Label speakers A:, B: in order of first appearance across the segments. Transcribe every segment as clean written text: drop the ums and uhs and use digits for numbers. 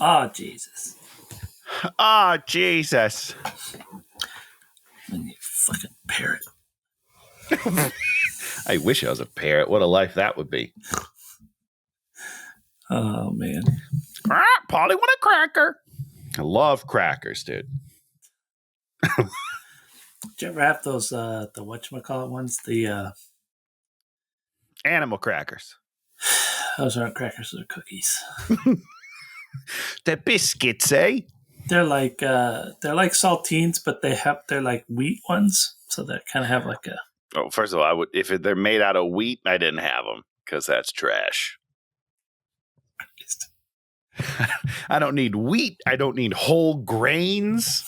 A: Oh, Jesus.
B: Oh, Jesus.
A: You fucking parrot.
B: I wish I was a parrot. What a life that would be.
A: Oh, man.
B: Polly, want a cracker? I love crackers, dude.
A: Did you ever have those, the whatchamacallit ones? The,
B: Animal crackers.
A: those aren't crackers, they're cookies.
B: The biscuits, eh?
A: They're like saltines, but they're like wheat ones. So they kind of have like a...
B: Oh, first of all, if they're made out of wheat, I didn't have them because that's trash. I don't need wheat. I don't need whole grains.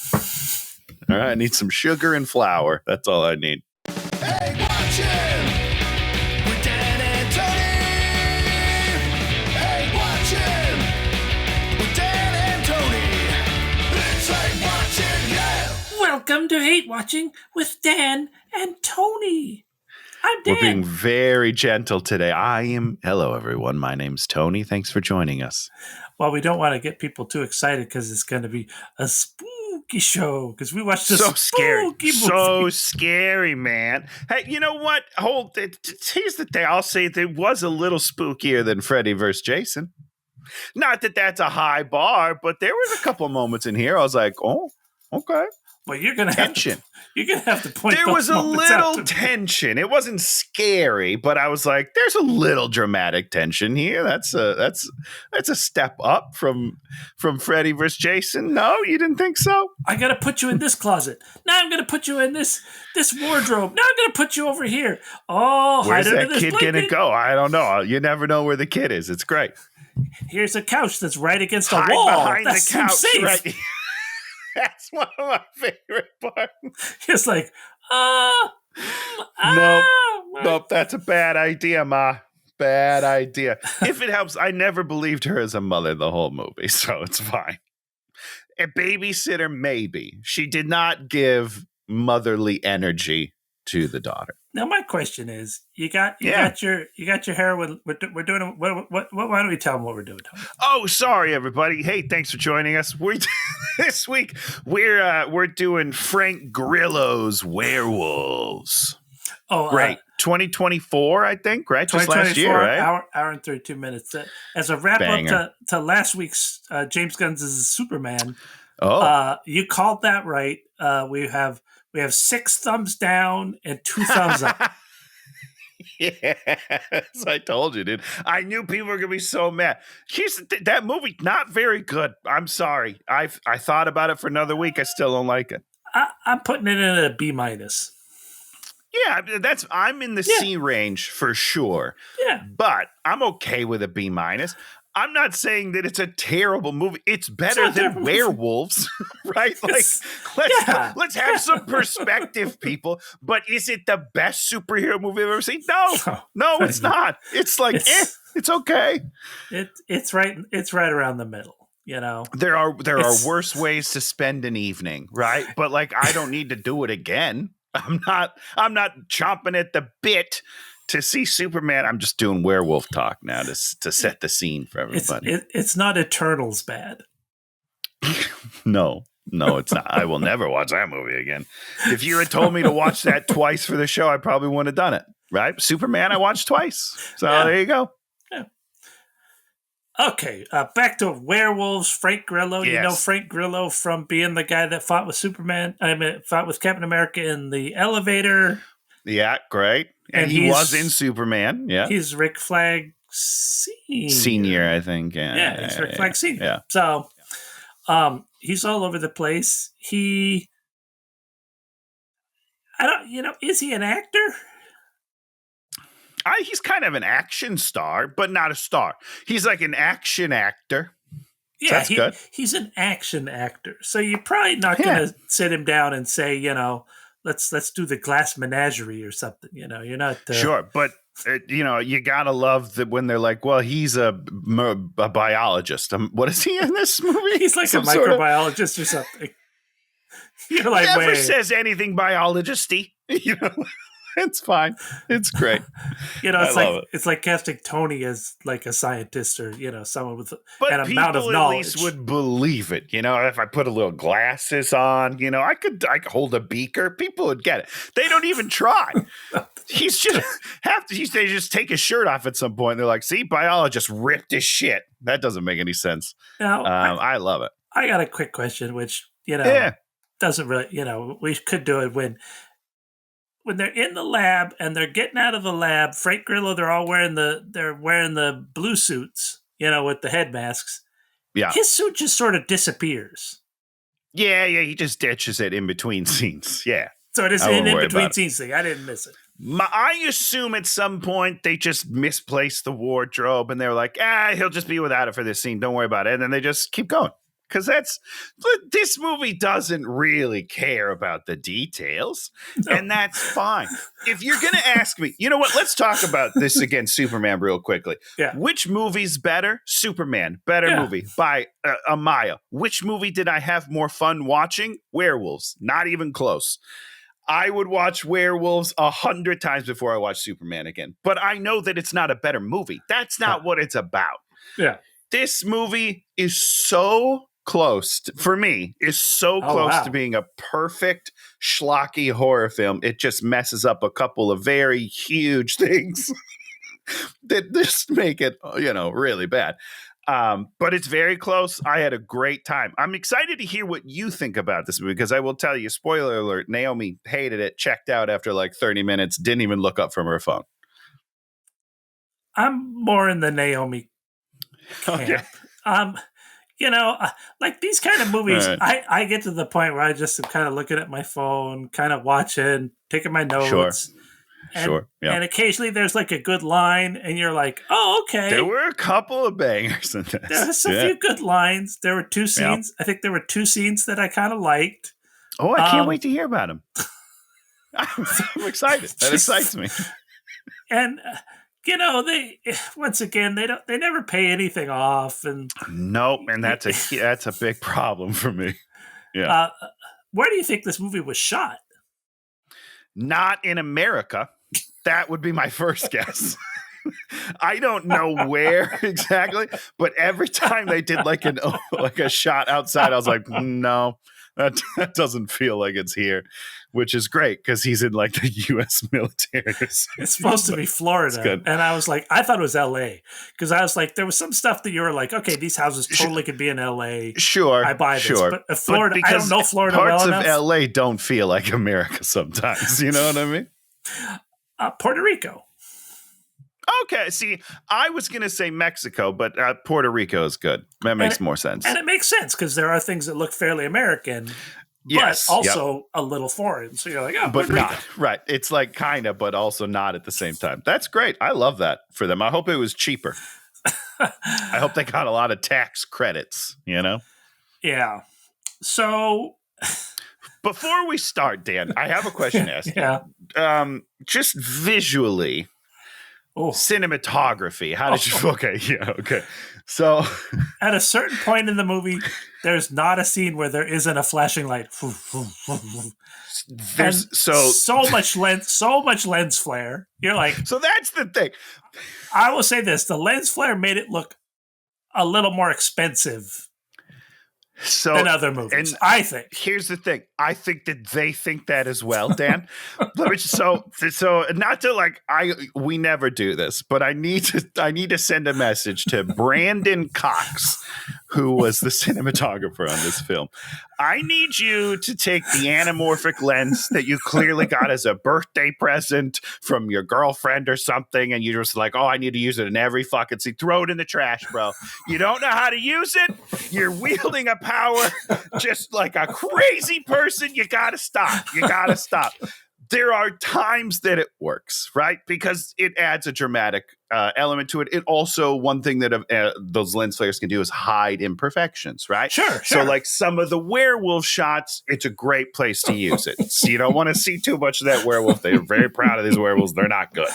B: All right, I need some sugar and flour. That's all I need.
C: Hey, watching with Dan and Tony. Hey, watching with Dan and Tony. It's like watching, yeah.
A: Welcome to Hate Watching with Dan and Tony. I'm Dan.
B: We're being very gentle today. Hello, everyone. My name's Tony. Thanks for joining us.
A: Well, we don't want to get people too excited because it's going to be a spooky show because we watched this
B: scary. So
A: movie.
B: scary, man. Hey, you know what? Here's the thing. I'll say it was a little spookier than Freddy vs. Jason. Not that that's a high bar, but there was a couple moments in here I was like, oh, okay.
A: Well, you're gonna have
B: tension.
A: You're gonna have to point.
B: There was a little
A: out
B: tension. It wasn't scary, but I was like, "There's a little dramatic tension here." That's a step up from Freddy vs. Jason. No, you didn't think so?
A: I gotta put you in this closet. Now I'm gonna put you in this wardrobe. Now I'm gonna put you over here. Oh,
B: where's
A: hide
B: that
A: under this
B: kid
A: blanket.
B: gonna go? I don't know. You never know where the kid is. It's great.
A: Here's a couch that's right against a
B: Hide
A: wall.
B: behind
A: That
B: the couch,
A: safe.
B: right? That's one of my favorite parts.
A: It's like,
B: Nope, that's a bad idea, Ma. Bad idea. If it helps, I never believed her as a mother the whole movie, so it's fine. A babysitter, maybe. She did not give motherly energy to the daughter.
A: Now my question is, you got your heroin. We're doing what? Why don't we tell them what we're doing?
B: Oh, sorry, everybody. Hey, thanks for joining us. This week we're doing Frank Grillo's Werewolves.
A: Oh,
B: great. 2024, I think, right? Just last year, right?
A: Hour and 32 minutes. As a wrap up to last week's James Gunn's Superman.
B: Oh,
A: you called that right. We have 6 thumbs down and 2 thumbs up.
B: Yes, I told you, dude. I knew people were gonna be so mad. That movie not very good. I'm sorry. I thought about it for another week. I still don't like it.
A: I'm putting it in a B-.
B: Yeah, I'm in the C range for sure.
A: Yeah,
B: but I'm okay with a B-. I'm not saying that it's a terrible movie. It's better than Werewolves, right? Like, let's have some perspective, people. But is it the best superhero movie I've ever seen? No, it's not. It's like, it's okay.
A: It's right around the middle. You know,
B: there are worse ways to spend an evening, right? But like, I don't need to do it again. I'm not chomping at the bit to see Superman. I'm just doing werewolf talk now to set the scene for everybody.
A: It's not Eternals bad.
B: No, it's not. I will never watch that movie again. If you had told me to watch that twice for the show, I probably wouldn't have done it. Right? Superman, I watched twice. So there you go.
A: Yeah. Okay, back to Werewolves. Frank Grillo. Yes. You know Frank Grillo from being the guy that fought with fought with Captain America in the elevator.
B: Yeah, great. And he was in Superman. Yeah.
A: He's Rick Flag
B: Senior, I think.
A: Yeah, he's Rick Flag Senior. Yeah. So he's all over the place. Is he an actor?
B: He's kind of an action star, but not a star. He's like an action actor.
A: Yeah,
B: that's good.
A: He's an action actor. So you're probably not going to sit him down and say, let's do the Glass Menagerie or something. You're not
B: sure, but you gotta love that when they're like, well, he's a biologist. What is he in this movie?
A: He's like a microbiologist or something. You're like,
B: never says anything biologist-y. It's fine. It's great.
A: It's like casting Tony as like a scientist or someone with an amount of knowledge.
B: People at least would believe it. If I put a little glasses on, I could hold a beaker. People would get it. They don't even try. He's just they just take his shirt off at some point. They're like, see, biologist ripped his shit. That doesn't make any sense.
A: Now,
B: I love it.
A: I got a quick question, which doesn't really, we could do it when they're in the lab and they're getting out of the lab. Frank Grillo, they're all wearing the blue suits, with the head masks.
B: Yeah,
A: his suit just sort of disappears.
B: Yeah, he just ditches it in between scenes. Yeah,
A: so it is an in between scenes thing. I didn't miss it.
B: I assume at some point they just misplaced the wardrobe and they're like, he'll just be without it for this scene. Don't worry about it. And then they just keep going. Because this movie doesn't really care about the details, and that's fine. If you're going to ask me, you know what? Let's talk about this again, Superman, real quickly.
A: Yeah.
B: Which movie's better? Superman, better movie by a mile. Which movie did I have more fun watching? Werewolves, not even close. I would watch Werewolves 100 times before I watch Superman again, but I know that it's not a better movie. That's not what it's about.
A: Yeah.
B: This movie is so close for me is so close to being a perfect schlocky horror film. It just messes up a couple of very huge things that just make it really bad, but it's very close. I had a great time. I'm excited to hear what you think about this movie, because I will tell you, spoiler alert, Naomi hated it, checked out after like 30 minutes, didn't even look up from her phone.
A: I'm more in the Naomi camp.
B: Okay.
A: Like these kind of movies,
B: right.
A: I get to the point where I just am kind of looking at my phone, kind of watching, taking my notes.
B: Sure. Yeah.
A: And occasionally there's like a good line and you're like, oh, okay.
B: There were a couple of bangers in this.
A: There's a few good lines. There were two scenes. I think there were two scenes that I kind of liked.
B: Oh, I can't wait to hear about them. I'm excited. That excites me.
A: And they once again they never pay anything off, and
B: nope, and that's a big problem for me. Yeah.
A: Where do you think this movie was shot?
B: Not in America. That would be my first guess. I don't know where exactly, but every time they did like a shot outside, I was like, no. That doesn't feel like it's here, which is great because he's in like the U.S. military.
A: It's supposed to be Florida. And I was like, I thought it was L.A. because I was like, there was some stuff that you were like, okay, these houses totally could be in L.A.
B: Sure.
A: I buy this. But Florida, I don't know Florida well enough.
B: Parts of L.A. don't feel like America sometimes. You know what I mean?
A: Puerto Rico.
B: Okay, see, I was going to say Mexico, but Puerto Rico is good. That makes more sense.
A: And it makes sense because there are things that look fairly American, but also a little foreign. So you're like, oh,
B: but
A: Puerto
B: not.
A: Rico.
B: Right. It's like kind of, but also not at the same time. That's great. I love that for them. I hope it was cheaper. I hope they got a lot of tax credits,
A: Yeah. So
B: before we start, Dan, I have a question to ask you.
A: Yeah.
B: Just visually, cinematography. How did you? Okay, yeah, okay. So,
A: at a certain point in the movie, there's not a scene where there isn't a flashing light. There's so much lens flare. You're like,
B: so that's the thing.
A: I will say this: the lens flare made it look a little more expensive than other movies.
B: And
A: I think.
B: Here's the thing. I think that they think that as well, Dan. so not to we never do this, but I need to send a message to Brandon Cox, who was the cinematographer on this film. I need you to take the anamorphic lens that you clearly got as a birthday present from your girlfriend or something, and you're just like, oh, I need to use it in every fucking scene. Throw it in the trash, bro. You don't know how to use it. You're wielding a power just like a crazy person. You gotta stop. There are times that it works, right? Because it adds a dramatic element to it. It also, one thing that those lens flares can do is hide imperfections, right?
A: Sure.
B: So like some of the werewolf shots, it's a great place to use it. So you don't want to see too much of that werewolf. They're very proud of these werewolves. They're not good.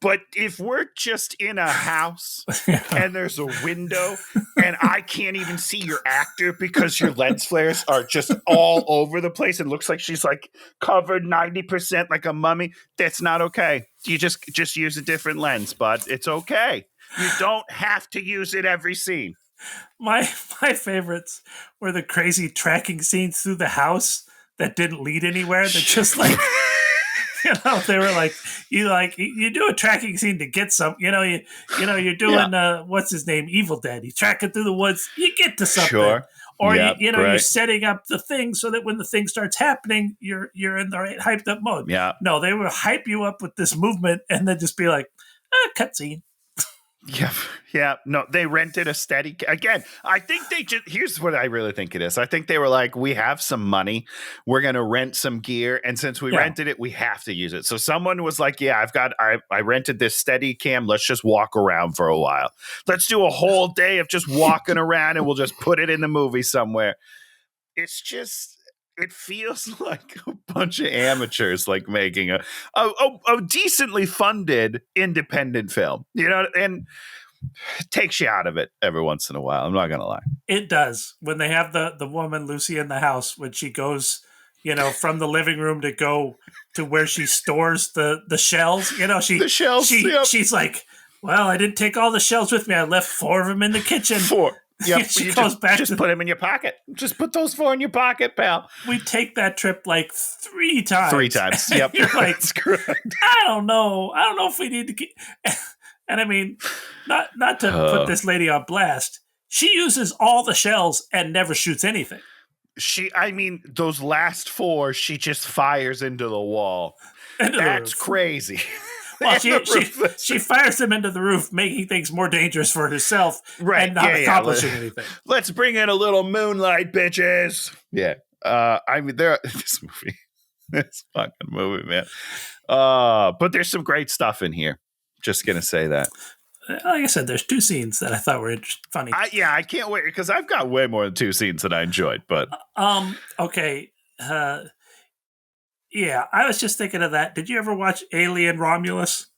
B: But if we're just in a house and there's a window and I can't even see your actor because your lens flares are just all over the place, it looks like she's like covered 90% like a mummy, that's not okay. You just use a different lens, bud. It's okay. You don't have to use it every scene.
A: My favorites were the crazy tracking scenes through the house that didn't lead anywhere. That just like, they were like you do a tracking scene to get some, you're doing what's his name, Evil Dead. You track it through the woods, you get to something.
B: Sure.
A: Or you're setting up the thing so that when the thing starts happening, you're in the right hyped up mode.
B: Yeah.
A: No, they will hype you up with this movement and then just be like, cutscene.
B: Yeah. No, they rented a steady. Again, I think here's what I really think it is. I think they were like, we have some money. We're going to rent some gear. And since we rented it, we have to use it. So someone was like, yeah, I rented this steady cam. Let's just walk around for a while. Let's do a whole day of just walking around and we'll just put it in the movie somewhere. It's just, it feels like a bunch of amateurs like making a decently funded independent film, and it takes you out of it every once in a while. I'm not going to lie.
A: It does. When they have the woman Lucy in the house, when she goes, from the living room to go to where she stores the shells,
B: the shells,
A: she's like, well, I didn't take all the shells with me. I left 4 of them in the kitchen.
B: 4. Yep.
A: She goes back.
B: Just put them in your pocket. Just put those 4 in your pocket, pal.
A: We take that trip like 3 times.
B: 3 times. Yep.
A: You're like,
B: that's correct.
A: I don't know if we need to get. And I mean, not to put this lady on blast. She uses all the shells and never shoots anything.
B: Those last 4, she just fires into the wall. That's crazy.
A: Well, she fires them into the roof, making things more dangerous for herself, and not accomplishing anything.
B: Let's bring in a little moonlight, bitches. Yeah, this fucking movie, man. But there's some great stuff in here. Just gonna say that.
A: Like I said, there's 2 scenes that I thought were funny.
B: I can't wait because I've got way more than 2 scenes that I enjoyed. But
A: okay. Yeah, I was just thinking of that. Did you ever watch Alien Romulus?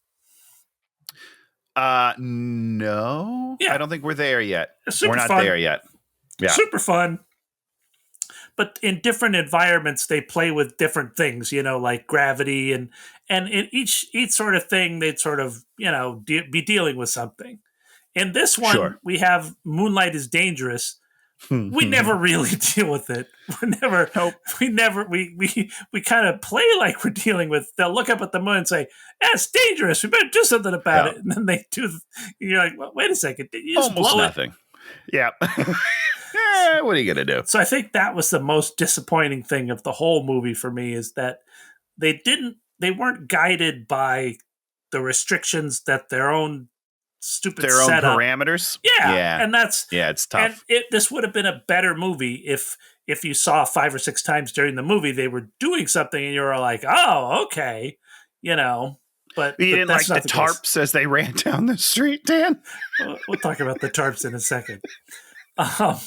B: No. Yeah. I don't think we're there yet. We're not there yet. Yeah.
A: Super fun. But in different environments, they play with different things, like gravity and in each sort of thing, they'd sort of, be dealing with something. In this one, we have Moonlight is Dangerous. We never really deal with it. We kind of play like we're dealing with. They'll look up at the moon and say, "It's dangerous. We better do something about it." And then they do. You're like, well, "Wait a second, did you just
B: almost
A: blow
B: nothing." Yeah. What are you gonna do?
A: So I think that was the most disappointing thing of the whole movie for me is that they weren't guided by the restrictions that their own stupid
B: own parameters.
A: Yeah. And
B: it's tough.
A: And this would have been a better movie if you saw 5 or 6 times during the movie they were doing something and you were like, oh, okay, but
B: you didn't like the tarps as they ran down the street, Dan?
A: We'll talk about the tarps in a second. I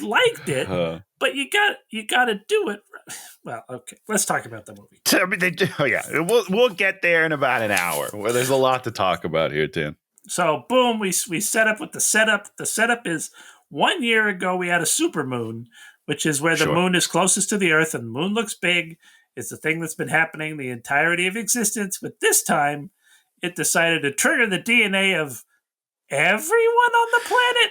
A: liked it, but you got to do it. Well, okay, let's talk about the movie.
B: We'll get there in about an hour. Well, there's a lot to talk about here, Tim.
A: So, boom, we set up with the setup. The setup is 1 year ago we had a supermoon, which is where the moon is closest to the Earth, and the moon looks big. It's the thing that's been happening the entirety of existence, but this time it decided to trigger the DNA of everyone on the planet.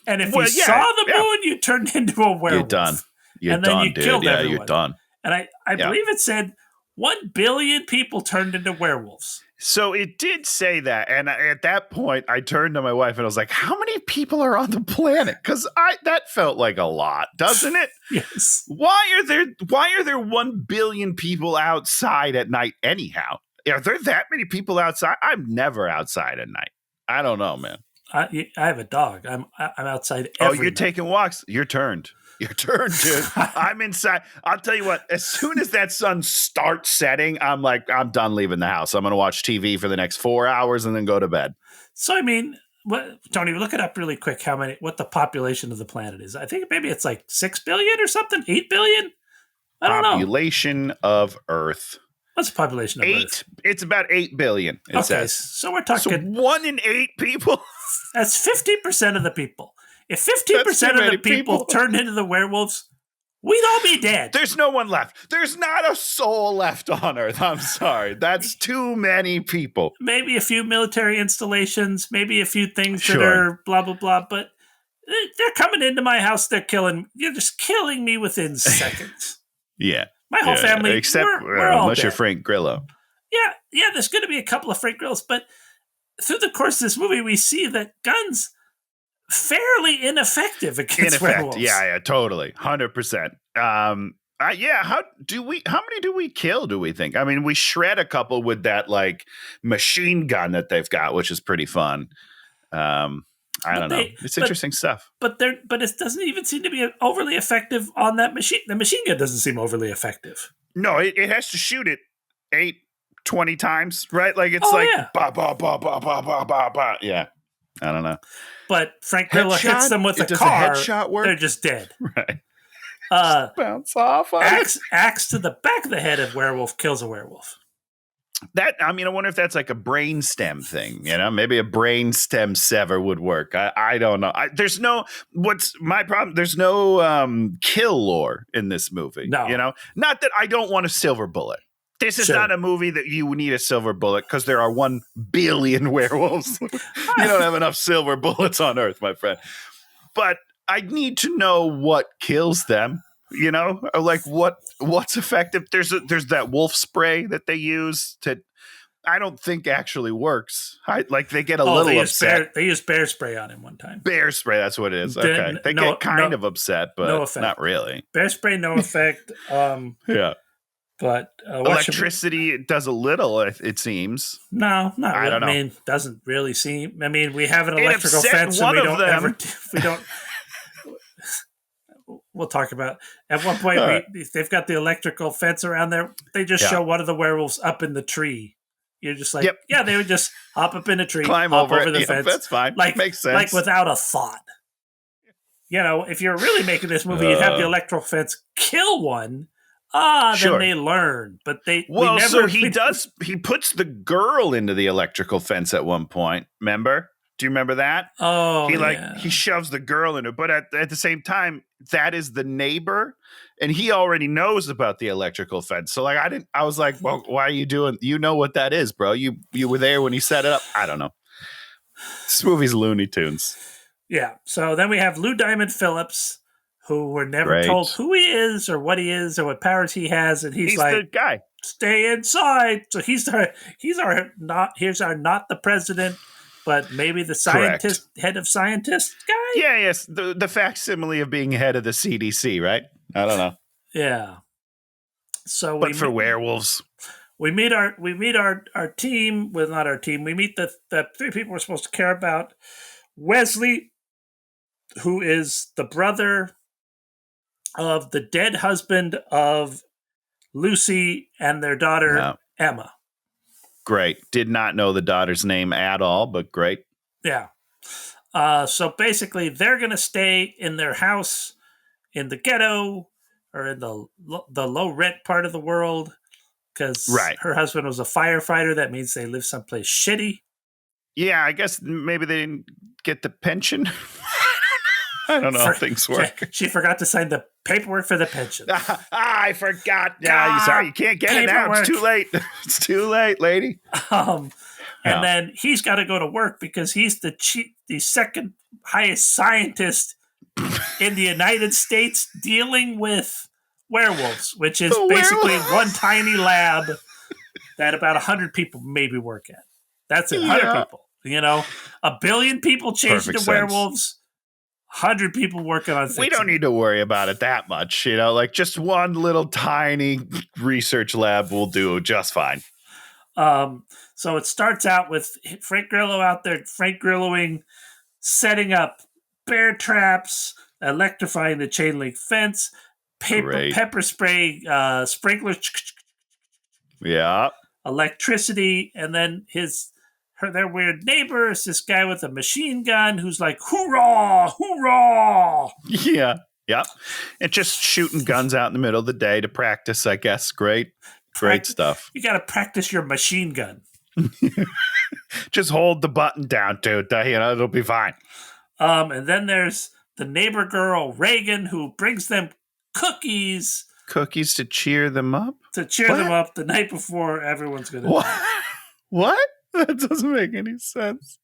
A: And if you saw the moon, you turned into a werewolf.
B: You're done. You're done, dude.
A: Killed everyone.
B: You're done.
A: And I believe it said 1 billion people turned into werewolves.
B: So it did say that. And at that point, I turned to my wife and I was like, how many people are on the planet? Because that felt like a lot, doesn't it?
A: Yes.
B: Why are there 1 billion people outside at night anyhow? Are there that many people outside? I'm never outside at night. I don't know, man.
A: I have a dog. I'm outside every
B: you're
A: night.
B: Taking walks. You're turned. Your turn, dude. I'm inside. I'll tell you what, as soon as that sun starts setting, I'm like, I'm done leaving the house. I'm going to watch TV for the next 4 hours and then go to bed.
A: So, I mean, Tony, look it up really quick what the population of the planet is. I think maybe it's like 6 billion or something, 8 billion? I don't know.
B: Population of Earth.
A: What's the population of Earth?
B: It's about 8 billion, it says.
A: So we're talking...
B: So 1 in 8 people?
A: That's 50% of the people. If 50% of the people turned into the werewolves, we'd all be dead.
B: There's no one left. There's not a soul left on Earth. I'm sorry. That's too many people.
A: Maybe a few military installations, maybe a few things that are blah, blah, blah. But they're coming into my house. You're just killing me within seconds.
B: Yeah.
A: My whole family.
B: Except
A: we're all
B: unless
A: dead.
B: you're Frank Grillo.
A: Yeah, there's going to be a couple of Frank Grillos. But through the course of this movie, we see that guns fairly ineffective against werewolves.
B: Yeah, totally. 100%. How many do we kill, do we think? I mean, we shred a couple with that like machine gun that they've got, which is pretty fun. I don't know. It's interesting stuff.
A: But it doesn't even seem to be overly effective on that machine. The machine gun doesn't seem overly effective.
B: No, it has to shoot it 20 times, right? Like it's ba ba ba ba ba ba ba ba. Yeah. I don't know.
A: But Frank Grillo hits them with a car.
B: Headshot work?
A: They're just dead.
B: Right.
C: Bounce off.
A: Axe to the back of the head of werewolf kills a werewolf.
B: I wonder if that's like a brain stem thing, maybe a brain stem sever would work. I don't know. What's my problem? There's no kill lore in this movie.
A: No.
B: Not that I don't want a silver bullet. This is not a movie that you need a silver bullet because there are 1 billion werewolves. You don't have enough silver bullets on Earth, my friend. But I need to know what kills them. Like what's effective. There's that wolf spray that they use to, I don't think actually works. They get a little upset.
A: They use bear spray on him one time.
B: Bear spray, that's what it is. Okay, they get kind of upset, but not really.
A: Bear spray, no effect.
B: Yeah,
A: but
B: electricity does a little. It seems.
A: No, not really.
B: I don't know.
A: I mean, doesn't really seem. I mean, we have an electrical fence, and we don't. We'll talk about at one point they've got the electrical fence around there. They just show one of the werewolves up in the tree. You're just like, they would just hop up in a tree,
B: climb
A: hop
B: over
A: the fence.
B: That's fine. Makes sense.
A: Like without a thought. If you're really making this movie, you'd have the electrical fence kill one. Then they learn. But he
B: puts the girl into the electrical fence at one point. Remember? Do you remember that?
A: Oh,
B: he shoves the girl in it, but at the same time, that is the neighbor, and he already knows about the electrical fence. So I was like, well, why are you doing? You know what that is, bro? You were there when he set it up. I don't know. This movie's Looney Tunes.
A: Yeah. So then we have Lou Diamond Phillips, who we're never told who he is or what what powers he has, and he's like,
B: the guy.
A: Stay inside. So he's our not the president. But maybe the scientist, head of scientist guy?
B: Yeah, yes. The facsimile of being head of the CDC, right? I don't know.
A: Yeah. So
B: but for werewolves.
A: We meet our team. Well, not our team. We meet the 3 people we're supposed to care about. Wesley, who is the brother of the dead husband of Lucy and their daughter, Emma.
B: Great. Did not know the daughter's name at all, but great.
A: Yeah. So basically, they're going to stay in their house in the ghetto or in the low rent part of the world because her husband was a firefighter. That means they live someplace shitty.
B: Yeah, I guess maybe they didn't get the pension. I don't know how things work.
A: She forgot to sign the paperwork for the pension.
B: I forgot. Sorry, you can't get it now. It's too late. It's too late, lady.
A: And then he's got to go to work because he's the second highest scientist in the United States dealing with werewolves, which is basically one tiny lab that about 100 people maybe work at. That's it, 100 people. 1 billion people changed to werewolves. 100 people working on fixing.
B: We don't need to worry about it that much, like just one little tiny research lab will do just fine.
A: So it starts out with Frank Grillo out there, Frank Grilloing, setting up bear traps, electrifying the chain link fence, pepper spray, sprinklers, electricity, and then their weird neighbor is this guy with a machine gun who's like, hoorah, hoorah.
B: Yeah. And just shooting guns out in the middle of the day to practice, I guess. Great. Great stuff.
A: You got to practice your machine gun.
B: Just hold the button down, dude. It'll be fine.
A: And then there's the neighbor girl, Reagan, who brings them cookies.
B: Cookies to cheer them up?
A: To cheer them up the night before everyone's going to die.
B: What? That doesn't make any sense.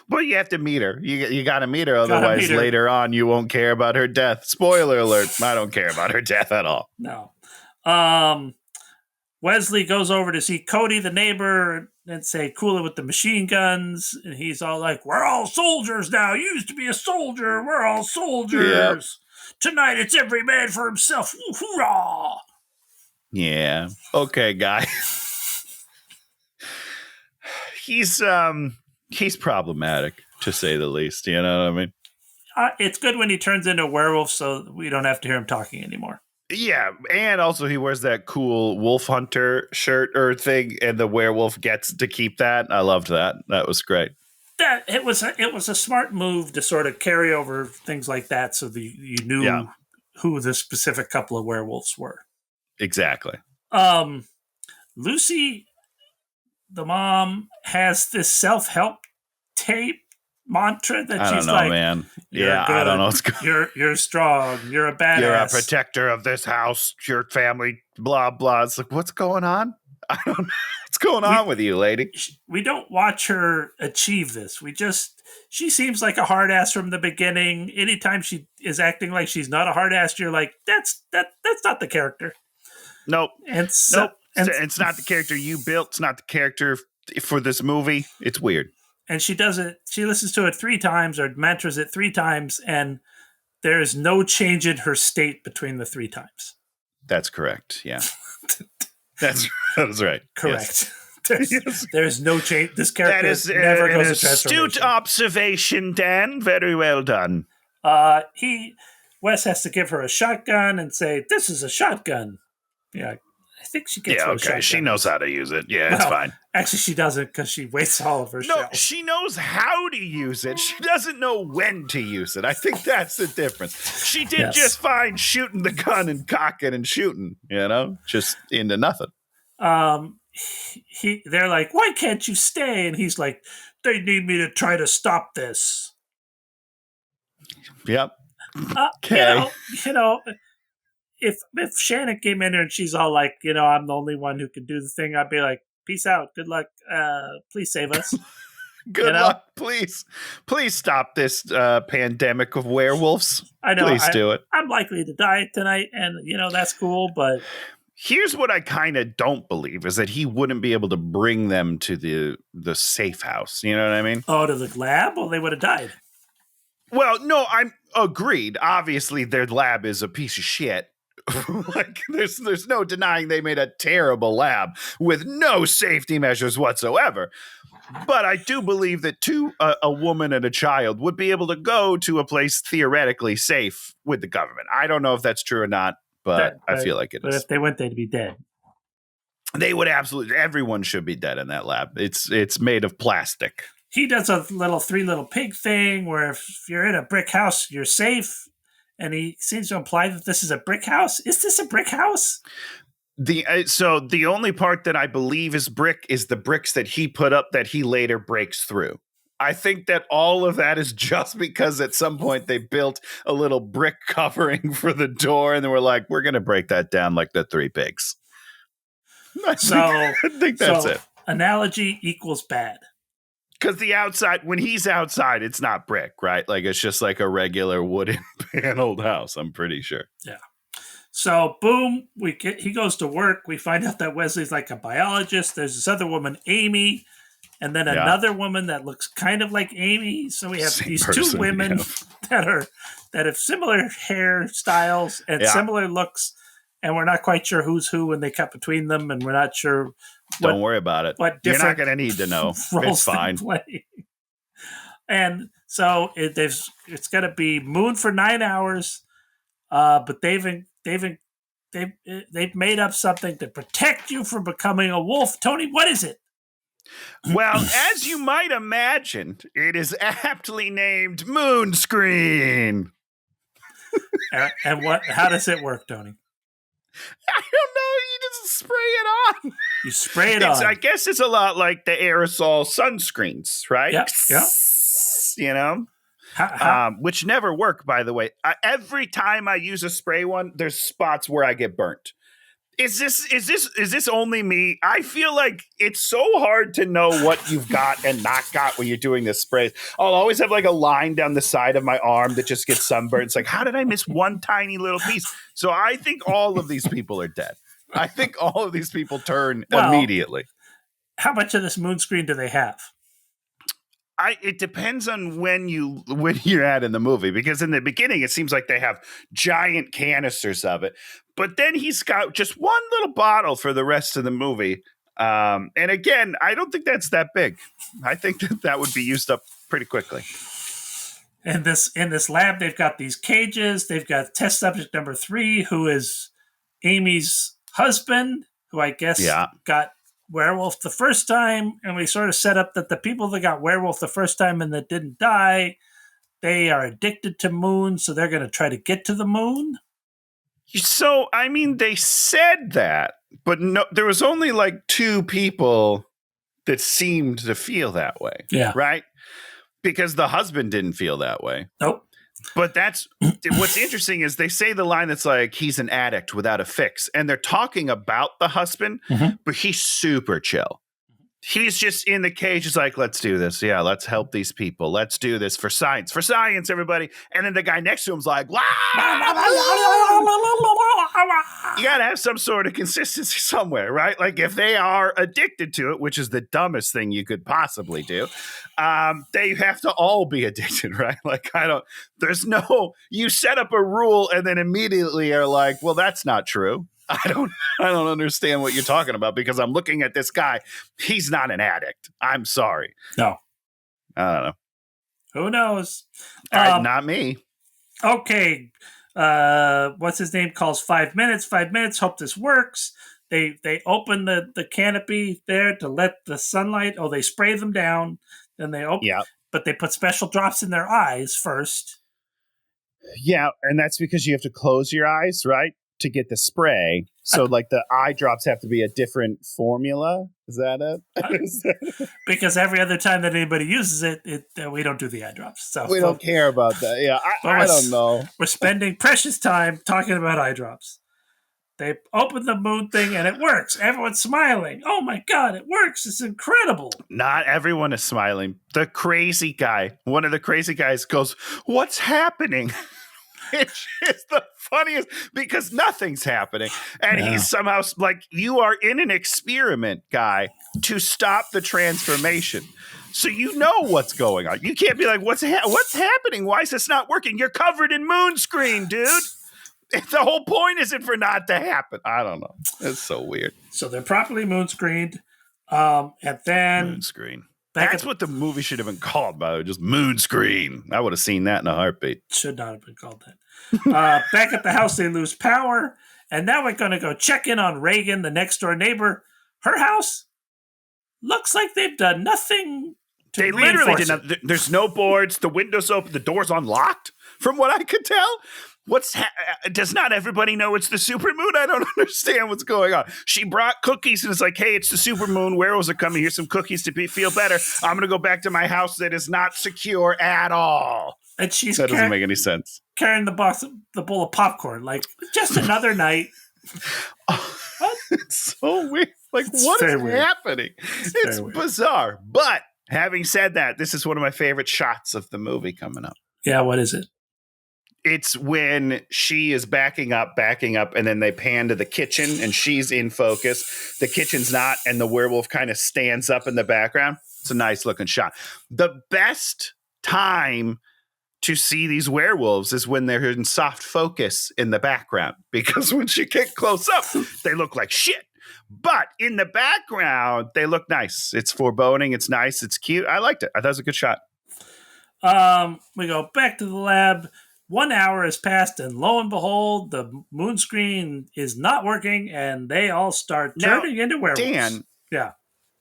B: Well, you have to meet her. You got to meet her. Otherwise, later on, you won't care about her death. Spoiler alert. I don't care about her death at all.
A: No. Wesley goes over to see Cody, the neighbor, and say, cool it with the machine guns. And he's all like, we're all soldiers now. You used to be a soldier. We're all soldiers. Yep. Tonight, it's every man for himself. Hoorah!
B: Yeah. Okay, guy. He's problematic, to say the least. You know what I mean?
A: It's good when he turns into a werewolf so we don't have to hear him talking anymore.
B: Yeah, and also he wears that cool wolf hunter shirt or thing, and the werewolf gets to keep that. I loved that. That was great.
A: That it was a smart move to sort of carry over things like that, so that you knew who the specific couple of werewolves were.
B: Exactly.
A: Lucy, the mom, has this self-help tape mantra that she's like,
B: man. Yeah, I don't know what's going.
A: You're strong. You're a badass.
B: You're a protector of this house, your family, blah blah. It's like, what's going on? I don't know what's going on with you, lady.
A: We don't watch her achieve this. She seems like a hard ass from the beginning. Anytime she is acting like she's not a hard ass, you're like, that's not the character.
B: Nope.
A: And
B: it's not the character you built. It's not the character for this movie. It's weird.
A: And she does it. She listens to it 3 times or mantras it 3 times, and there is no change in her state between the 3 times.
B: That's correct. Yeah, that's right.
A: Correct. Yes. There's no change. This character never goes to transformation.
B: Astute observation, Dan. Very well done.
A: Wes has to give her a shotgun and say, "This is a shotgun." Yeah. I think she gets a shotgun.
B: She knows how to use it. Yeah, it's fine.
A: Actually, she doesn't because she wastes all of her shells.
B: No, she knows how to use it. She doesn't know when to use it. I think that's the difference. She did just fine shooting the gun and cocking and shooting, just into nothing.
A: They're like, why can't you stay? And he's like, they need me to try to stop this.
B: Yep. Okay.
A: If Shannon came in here and she's all like, I'm the only one who can do the thing, I'd be like, peace out. Good luck. Please save us.
B: Good luck. Please stop this pandemic of werewolves.
A: I know.
B: Please do it.
A: I'm likely to die tonight, and, that's cool, but...
B: Here's what I kind of don't believe is that he wouldn't be able to bring them to the safe house. You know what I mean?
A: Oh, to the lab? Well, they would have died.
B: Well, no, I'm agreed. Obviously, their lab is a piece of shit. Like, there's no denying they made a terrible lab with no safety measures whatsoever. But I do believe that a woman and a child would be able to go to a place theoretically safe with the government. I don't know if that's true or not, but I feel like it is.
A: But if they went, they'd be dead.
B: They would absolutely. Everyone should be dead in that lab. It's made of plastic.
A: He does a little 3 Little Pig thing where if you're in a brick house, you're safe. And he seems to imply that this is a brick house. Is this a brick house?
B: So the only part that I believe is brick is the bricks that he put up that he later breaks through. I think that all of that is just because at some point they built a little brick covering for the door and they were like, we're going to break that down like the 3 pigs. I think that's it.
A: Analogy equals bad.
B: Because the outside, when he's outside, it's not brick, right? Like it's just like a regular wooden paneled house, I'm pretty sure.
A: Yeah. So, boom, he goes to work. We find out that Wesley's like a biologist. There's this other woman, Amy, and then another woman that looks kind of like Amy. So we have these 2 women that have similar hairstyles and similar looks, and we're not quite sure who's who when they cut between them, and we're not sure.
B: Don't worry about it. You're not going to need to know. It's fine.
A: And so it's going to be Moon for 9 hours, but they've made up something to protect you from becoming a wolf. Tony, what is it?
B: Well, as you might imagine, it is aptly named Moonscreen.
A: And how does it work, Tony?
B: I don't know. You just spray it on.
A: You spray it on.
B: I guess it's a lot like the aerosol sunscreens, right?
A: Yeah.
B: You know? Which never work, by the way. Every time I use a spray one, there's spots where I get burnt. Is this only me? I feel like it's so hard to know what you've got and not got when you're doing this spray. I'll always have like a line down the side of my arm that just gets sunburned. It's like, how did I miss one tiny little piece? So I think all of these people are dead. I think all of these people turn immediately.
A: How much of this moon screen do they have?
B: It depends on when you're at in the movie, because in the beginning it seems like they have giant canisters of it, but then he's got just one little bottle for the rest of the movie. And again, I don't think that's that big. I think that would be used up pretty quickly.
A: In this lab, they've got these cages. They've got test subject number 3, who is Amy's husband, who I guess got werewolf the first time, and we sort of set up that the people that got werewolf the first time and that didn't die, they are addicted to moon, so they're going to try to get to the moon.
B: So, I mean, they said that, but no, there was only like 2 people that seemed to feel that way.
A: Yeah.
B: Right? Because the husband didn't feel that way.
A: Nope.
B: But that's what's interesting is they say the line that's like, he's an addict without a fix. And they're talking about the husband, but he's super chill. He's just in the cage. He's like, let's do this. Yeah, let's help these people. Let's do this for science. For science, everybody. And then the guy next to him's like, wah! You got to have some sort of consistency somewhere, right? Like if they are addicted to it, which is the dumbest thing you could possibly do, they have to all be addicted, right? Like you set up a rule and then immediately are like, well, that's not true. I don't understand what you're talking about because I'm looking at this guy. He's not an addict. I'm sorry.
A: No.
B: I don't know.
A: Who knows?
B: Not me.
A: Okay. What's his name? Calls 5 minutes. 5 minutes. Hope this works. They open the canopy there to let the sunlight. Oh, they spray them down. Then they open.
B: Yeah.
A: But they put special drops in their eyes first.
B: Yeah, and that's because you have to close your eyes, right? To get the spray. So like the eye drops have to be a different formula. Is that it?
A: Because every other time that anybody uses it, we don't do the eye drops. So
B: we don't care about that. Yeah, I don't know.
A: We're spending precious time talking about eye drops. They open the moon thing and it works. Everyone's smiling. Oh my God, it works. It's incredible.
B: Not everyone is smiling. The crazy guy, one of the crazy guys goes, "What's happening?" Which is the funniest because nothing's happening. And he's somehow like, you are in an experiment, guy, to stop the transformation. So you know what's going on. You can't be like, what's happening? Why is this not working? You're covered in moon screen, dude. The whole point isn't for not to happen. I don't know. It's so weird.
A: So they're properly moon screened. And then
B: moon screen. That's what the movie should have been called, by the way, just moon screen. I would have seen that in a heartbeat.
A: Should not have been called that. Back at the house, they lose power. And now we're going to go check in on Reagan, the next door neighbor. Her house looks like they've done nothing to
B: They literally did not. There's no boards. The window's open. The door's unlocked, from what I could tell. Does not everybody know it's the supermoon? I don't understand what's going on. She brought cookies and it's like, hey, it's the supermoon. Werewolves are coming. Here's some cookies to feel better. I'm going to go back to my house that is not secure at all.
A: And
B: that doesn't make any sense.
A: Carrying the bowl of popcorn, like just another night.
B: It's so weird. Like, what is happening? It's bizarre. But having said that, this is one of my favorite shots of the movie coming up.
A: Yeah, what is it?
B: It's when she is backing up, and then they pan to the kitchen, and she's in focus. The kitchen's not, and the werewolf kind of stands up in the background. It's a nice looking shot. The best time to see these werewolves is when they're in soft focus in the background, because when she get close up, they look like shit. But in the background, they look nice. It's foreboding. It's nice. It's cute. I liked it. I thought it was a good shot.
A: We go back to the lab. 1 hour has passed, and lo and behold, the moon screen is not working, and they all start turning into werewolves.
B: Dan,
A: yeah,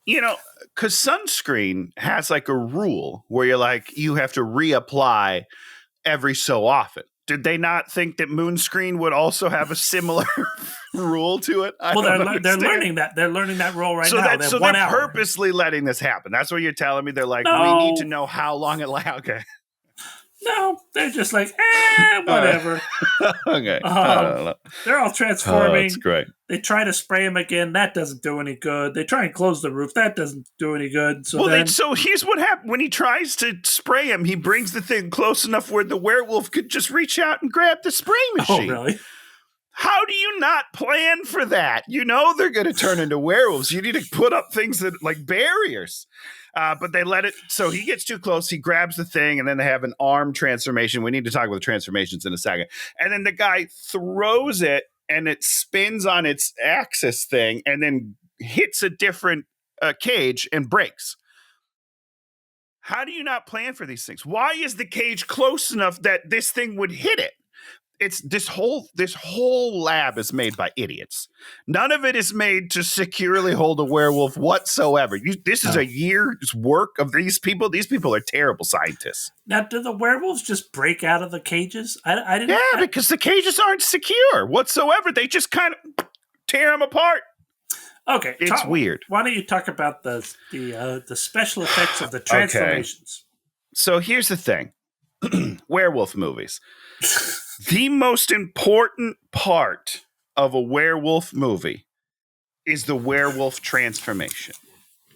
B: you know, because sunscreen has like a rule where you're like, you have to reapply every so often. Did they not think that Moonscreen would also have a similar rule to it?
A: They're learning that. They're learning that rule right now.
B: They're purposely letting this happen. That's what you're telling me. They're like, we need to know how long it lasts. Okay.
A: No, they're just like, whatever.
B: Okay.
A: They're all transforming.
B: Oh, that's great.
A: They try to spray him again. That doesn't do any good. They try and close the roof. That doesn't do any good. So
B: here's what happened. When he tries to spray him, he brings the thing close enough where the werewolf could just reach out and grab the spray machine.
A: Oh, really?
B: How do you not plan for that? You know they're going to turn into werewolves. You need to put up things that like barriers. But they let it. So he gets too close. He grabs the thing, and then they have an arm transformation. We need to talk about the transformations in a second. And then the guy throws it, and it spins on its axis thing, and then hits a different cage and breaks. How do you not plan for these things? Why is the cage close enough that this thing would hit it? It's this whole lab is made by idiots. None of it is made to securely hold a werewolf whatsoever. This is a year's work of these people. These people are terrible scientists.
A: Now, do the werewolves just break out of the cages? I didn't.
B: Yeah, because the cages aren't secure whatsoever. They just kind of tear them apart.
A: Okay,
B: it's weird.
A: Why don't you talk about the special effects of the transformations?
B: Okay. So here's the thing: werewolf movies. The most important part of a werewolf movie is the werewolf transformation.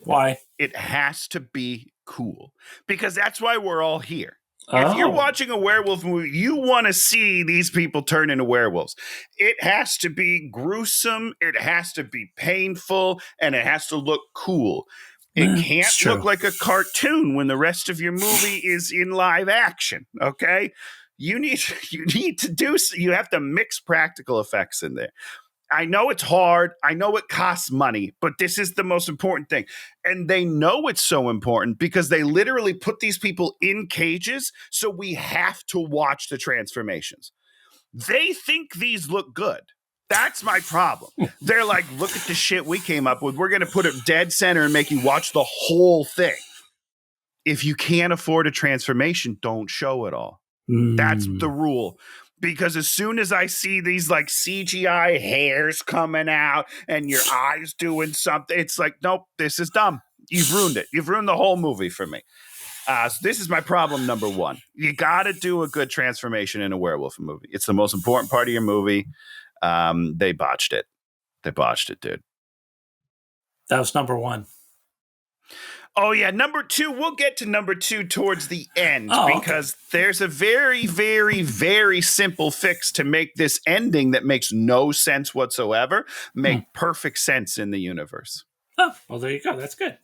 A: Why?
B: It has to be cool because that's why we're all here. If you're watching a werewolf movie, you want to see these people turn into werewolves. It has to be gruesome, it has to be painful, and it has to look cool. It can't look like a cartoon when the rest of your movie is in live action, okay? You need you have to mix practical effects in there. I know it's hard. I know it costs money, but this is the most important thing. And they know it's so important because they literally put these people in cages, so we have to watch the transformations. They think these look good. That's my problem. They're like, look at the shit we came up with. We're going to put it dead center and make you watch the whole thing. If you can't afford a transformation, don't show it all. That's the rule. Because as soon as I see these like CGI hairs coming out and your eyes doing something, it's like, nope, this is dumb. You've ruined it. You've ruined the whole movie for me. So this is my problem number one. You got to do a good transformation in a werewolf movie. It's the most important part of your movie. They botched it. They botched it, dude.
A: That was number one.
B: Oh, yeah. Number two, we'll get to number two towards the end because there's a very, very, very simple fix to make this ending that makes no sense whatsoever make perfect sense in the universe.
A: Oh, well, there you go. That's good.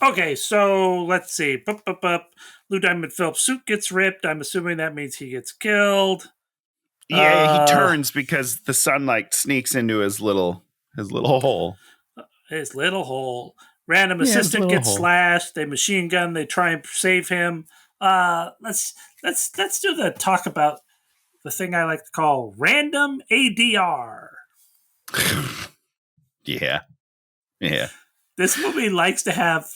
A: Okay, so let's see. Lou Diamond Phillips' suit gets ripped. I'm assuming that means he gets killed.
B: Yeah, he turns because the sunlight sneaks into his little hole.
A: His little hole. Random assistant gets slashed. They machine gun. They try and save him. Let's do the talk about the thing I like to call random ADR.
B: Yeah.
A: This movie likes to have.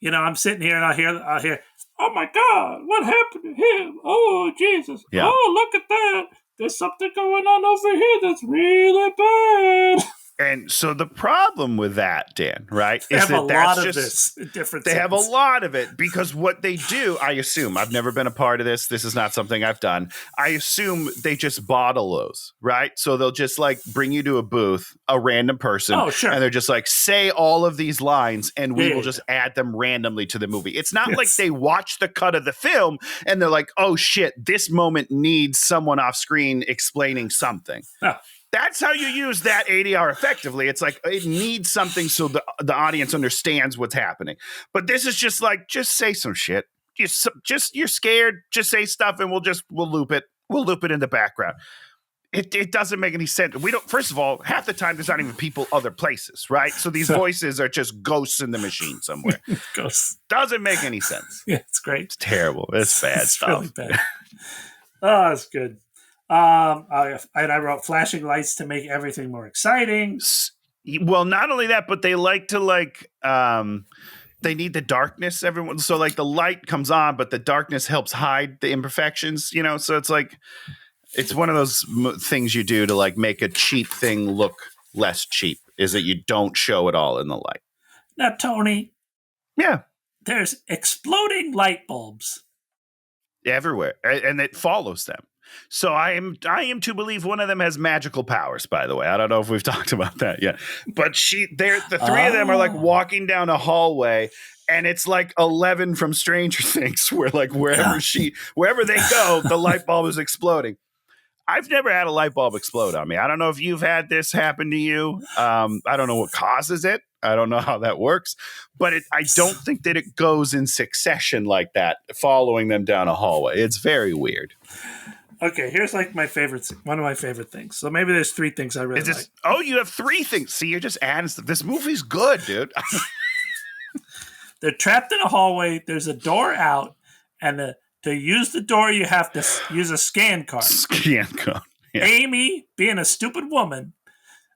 A: I'm sitting here and I'll hear. Oh my God! What happened to him? Oh Jesus!
B: Yeah.
A: Oh, look at that! There's something going on over here that's really bad.
B: And so the problem with that, Dan, right,
A: they have a lot of this in different
B: They have a lot of it because what they do, I assume, I've never been a part of this. This is not something I've done. I assume they just bottle those, right? So they'll just like bring you to a booth, a random person.
A: Oh, sure.
B: And they're just like, say all of these lines and we will just add them randomly to the movie. It's not like they watch the cut of the film and they're like, oh shit, this moment needs someone off screen explaining something.
A: Oh.
B: That's how you use that ADR effectively. It's like it needs something so the audience understands what's happening. But this is just like, just say some shit. Just you're scared. Just say stuff, and we'll loop it. We'll loop it in the background. It doesn't make any sense. We don't. First of all, half the time there's not even people other places, right? So these voices are just ghosts in the machine somewhere.
A: Ghosts
B: doesn't make any sense.
A: Yeah, it's great.
B: It's terrible. It's bad stuff.
A: Really bad. Oh, it's good. I wrote flashing lights to make everything more exciting.
B: Well, not only that, but they like to they need the darkness. Everyone, so like the light comes on, but the darkness helps hide the imperfections. So it's like It's one of those things you do to like make a cheap thing look less cheap, is that you don't show it all in the light.
A: Now, Tony.
B: Yeah.
A: There's exploding light bulbs
B: everywhere, and it follows them. So I am to believe one of them has magical powers, by the way. I don't know if we've talked about that yet. But the three of them are like walking down a hallway, and it's like 11 from Stranger Things, where like wherever they go, the light bulb is exploding. I've never had a light bulb explode on me. I don't know if you've had this happen to you. I don't know what causes it. I don't know how that works, but I don't think that it goes in succession like that, following them down a hallway. It's very weird.
A: Okay, here's like one of my favorite things. So maybe there's 3 things I really like.
B: Oh, you have 3 things. See, you're just adding stuff. This movie's good, dude.
A: They're trapped in a hallway. There's a door out, and to use the door, you have to use a scan card.
B: Scan card. Yeah.
A: Amy, being a stupid woman,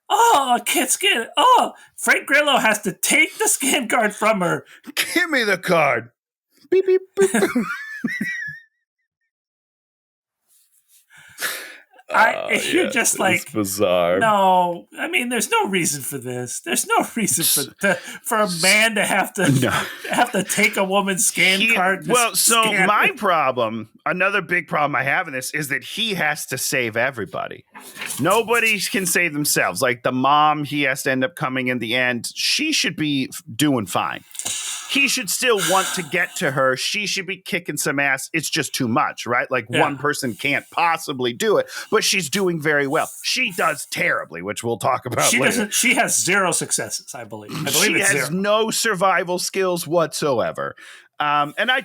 A: I can't scan it. Frank Grillo has to take the scan card from her.
B: Give me the card. Beep, beep, beep.
A: You're just like,
B: it's bizarre.
A: No, I mean, there's no reason for this. There's no reason for a man to have to take a woman's scan card.
B: My problem, another big problem I have in this is that he has to save everybody. Nobody can save themselves. Like the mom, he has to end up coming in the end. She should be doing fine. He should still want to get to her. She should be kicking some ass. It's just too much, right? Like one person can't possibly do it, but she's doing very well. She does terribly, which we'll talk about later.
A: She has 0 successes, I believe.
B: She has no survival skills whatsoever. And I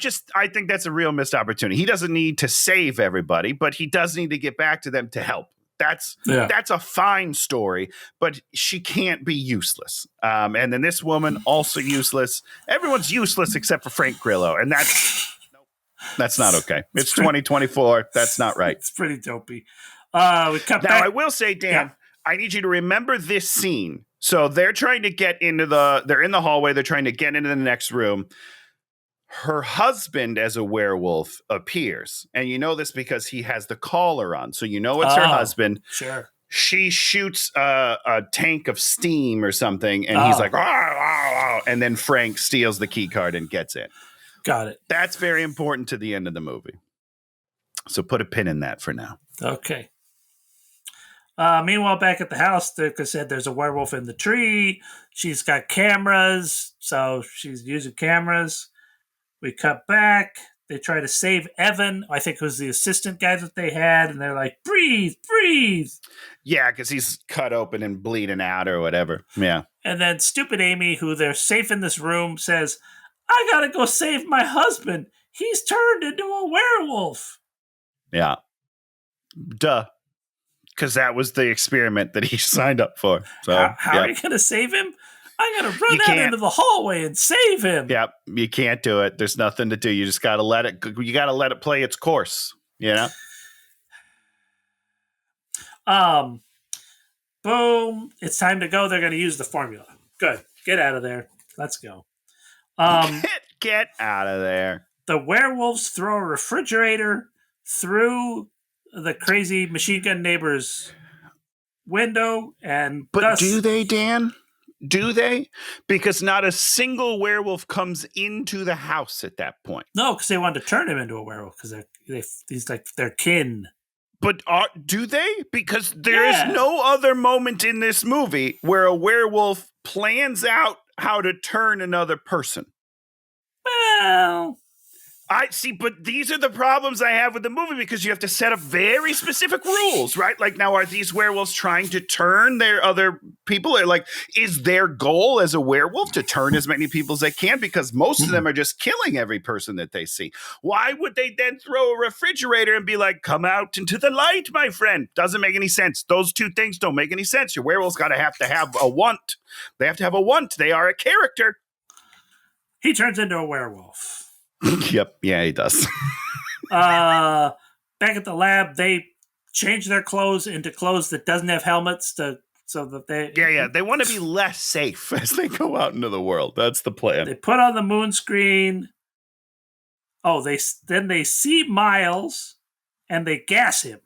B: think that's a real missed opportunity. He doesn't need to save everybody, but he does need to get back to them to help. That's a fine story, but she can't be useless. And then this woman also useless. Everyone's useless except for Frank Grillo, and that's not okay. It's 2024. That's not right.
A: It's pretty dopey. We cut back.
B: I will say, Dan, I need you to remember this scene. So they're trying to get they're in the hallway. They're trying to get into the next room. Her husband as a werewolf appears. And you know this because he has the collar on. So you know it's her husband.
A: Sure.
B: She shoots a tank of steam or something. And he's like, "Rah, rah, rah," and then Frank steals the key card and gets it.
A: Got it.
B: That's very important to the end of the movie. So put a pin in that for now.
A: Okay. Meanwhile, back at the house, like I said, there's a werewolf in the tree. She's got cameras. So she's using cameras. We cut back. They try to save Evan. I think it was the assistant guy that they had. And they're like, breathe, breathe.
B: Yeah, because he's cut open and bleeding out or whatever. Yeah.
A: And then stupid Amy, who they're safe in this room, says, I got to go save my husband. He's turned into a werewolf.
B: Yeah. Duh. Because that was the experiment that he signed up for. So
A: how are you going to save him? I got to run out into the hallway and save him.
B: Yep, you can't do it. There's nothing to do. You just got to let it. You got to let it play its course. You know.
A: Boom! It's time to go. They're going to use the formula. Good. Get out of there. Let's go.
B: Get out of there.
A: The werewolves throw a refrigerator through the crazy machine gun neighbor's window,
B: but do they, Dan? Do they? Because not a single werewolf comes into the house at that point.
A: No, because they wanted to turn him into a werewolf because he's like their kin.
B: But do they? Because there is no other moment in this movie where a werewolf plans out how to turn another person.
A: Well,
B: I see, but these are the problems I have with the movie because you have to set up very specific rules, right? Like, now, are these werewolves trying to turn their other people? Or like, is their goal as a werewolf to turn as many people as they can? Because most of them are just killing every person that they see. Why would they then throw a refrigerator and be like, come out into the light, my friend? Doesn't make any sense. Those two things don't make any sense. Your werewolf's got to have a want. They have to have a want. They are a character.
A: He turns into a werewolf.
B: Yep. Yeah, he does.
A: Back at the lab, they change their clothes into clothes that doesn't have helmets so that they...
B: Yeah. They want to be less safe as they go out into the world. That's the plan.
A: They put on the moon screen. Oh, they see Miles, and they gas him.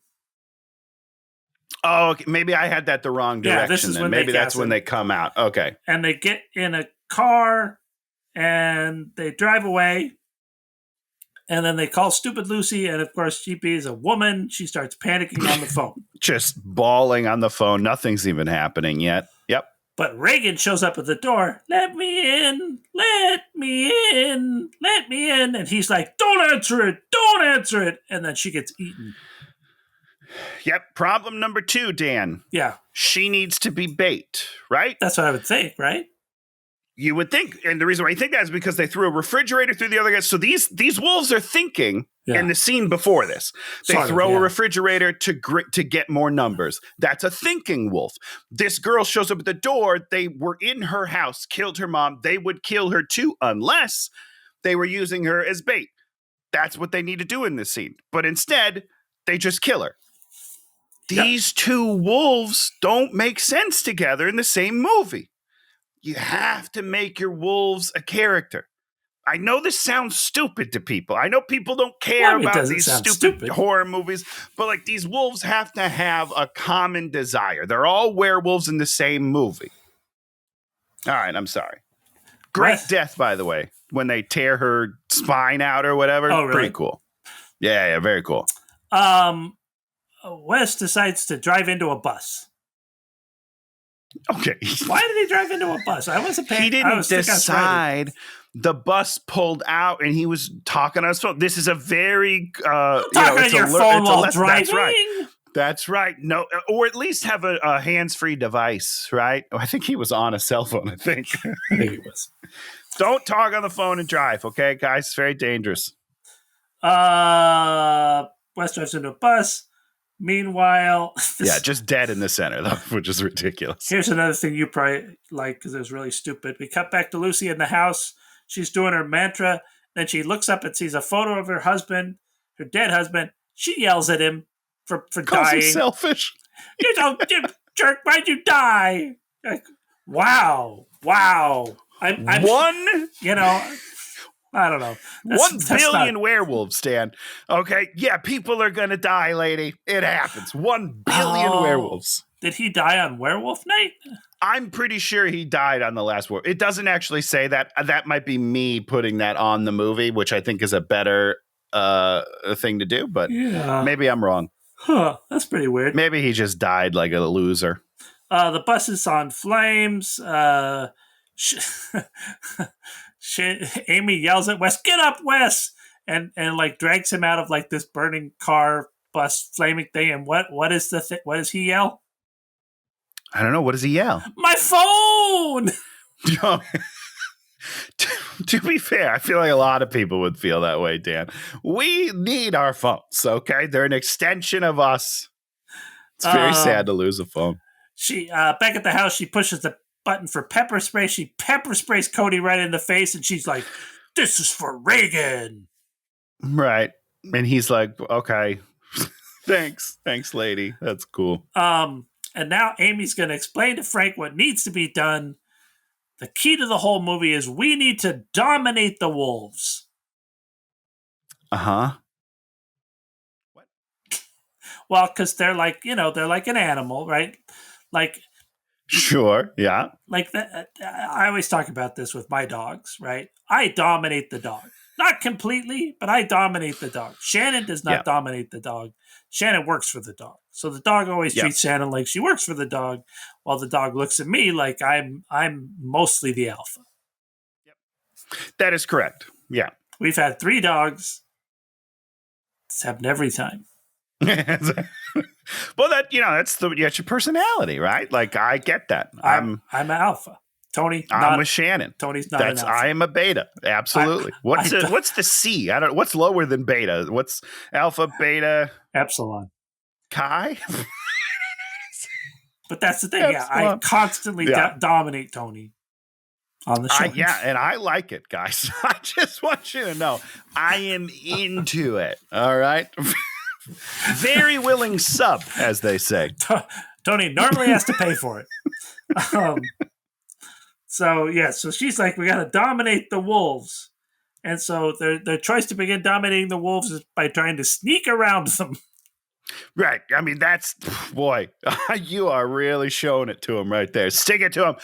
B: Oh, okay. Maybe I had that the wrong direction.
A: Yeah, this is
B: then.
A: when
B: Maybe that's when they come out. Okay.
A: And they get in a car and they drive away. And then they call stupid Lucy, and of course, she is a woman. She starts panicking on the phone.
B: Just bawling on the phone. Nothing's even happening yet. Yep.
A: But Reagan shows up at the door. Let me in. Let me in. Let me in. And he's like, don't answer it. Don't answer it. And then she gets eaten.
B: Yep. Problem number 2, Dan.
A: Yeah.
B: She needs to be bait, right?
A: That's what I would think, right?
B: You would think, and the reason why I think that is because they threw a refrigerator through the other guys. So these wolves are thinking in the scene before this. They throw a refrigerator to get more numbers. That's a thinking wolf. This girl shows up at the door. They were in her house, killed her mom. They would kill her too unless they were using her as bait. That's what they need to do in this scene. But instead, they just kill her. These two wolves don't make sense together in the same movie. You have to make your wolves a character. I know this sounds stupid to people. I know people don't care about these stupid horror movies, but like these wolves have to have a common desire. They're all werewolves in the same movie. All right, I'm sorry. Great death, by the way, when they tear her spine out or whatever.
A: Oh, really?
B: Pretty cool. Yeah, very cool.
A: Wes decides to drive into a bus.
B: Okay.
A: Why did he drive into a bus? I wasn't paying.
B: He didn't decide. The bus pulled out, and he was talking on his phone. This is a very
A: talking on your phone while driving.
B: That's right. That's right. No, or at least have a hands-free device, right? I think he was on a cell phone. I think
A: he was.
B: Don't talk on the phone and drive, okay, guys? It's very dangerous.
A: Wes drives into a bus. Meanwhile,
B: just dead in the center, though, which is ridiculous.
A: Here's another thing you probably like because it was really stupid. We cut back to Lucy in the house. She's doing her mantra. Then she looks up and sees a photo of her husband, her dead husband. She yells at him for dying.
B: Him selfish.
A: You jerk! Why'd you die? Like, wow. I'm I don't know.
B: 1 billion werewolves, Stan. Okay, yeah, people are gonna die, lady. It happens. 1 billion werewolves.
A: Did he die on Werewolf Night?
B: I'm pretty sure he died on the last war. It doesn't actually say that. That might be me putting that on the movie, which I think is a better thing to do. But maybe I'm wrong.
A: Huh? That's pretty weird.
B: Maybe he just died like a loser.
A: The bus is on flames. Amy yells at Wes, "Get up, Wes!" and like drags him out of like this burning car bus flaming thing. And what is what does he yell?
B: I don't know. What does he yell?
A: My phone!
B: To be fair, I feel like a lot of people would feel that way, Dan. We need our phones, okay? They're an extension of us. It's very sad to lose a phone.
A: She back at the house, she pushes the button for pepper spray. She pepper sprays Cody right in the face, and she's like, "This is for Reagan."
B: Right. And he's like, "Okay. Thanks, lady. That's cool."
A: And now Amy's going to explain to Frank what needs to be done. The key to the whole movie is we need to dominate the wolves.
B: Uh-huh.
A: What? Well, because they're like, they're like an animal, right? Like,
B: sure, yeah.
A: Like that. I always talk about this with my dogs, right? I dominate the dog. Not completely, but I dominate the dog. Shannon does not dominate the dog. Shannon works for the dog. So the dog always treats Shannon like she works for the dog, while the dog looks at me like I'm mostly the alpha.
B: Yep. That is correct. Yeah.
A: We've had 3 dogs. It's happened every time.
B: Well, that's your personality, right? Like I get that.
A: I'm an alpha. Tony,
B: I'm with Shannon.
A: Tony's not an alpha.
B: I am a beta. Absolutely. What's the C? I don't. What's lower than beta? What's alpha, beta,
A: epsilon,
B: chi?
A: But that's the thing. Epsilon. Yeah, I constantly dominate Tony on the show.
B: And I like it, guys. I just want you to know I am into it. All right. Very willing sub, as they say.
A: Tony normally has to pay for it. So she's like, we got to dominate the wolves. And so their choice to begin dominating the wolves is by trying to sneak around them.
B: Right. I mean, that's, boy, you are really showing it to him right there. Stick it to him.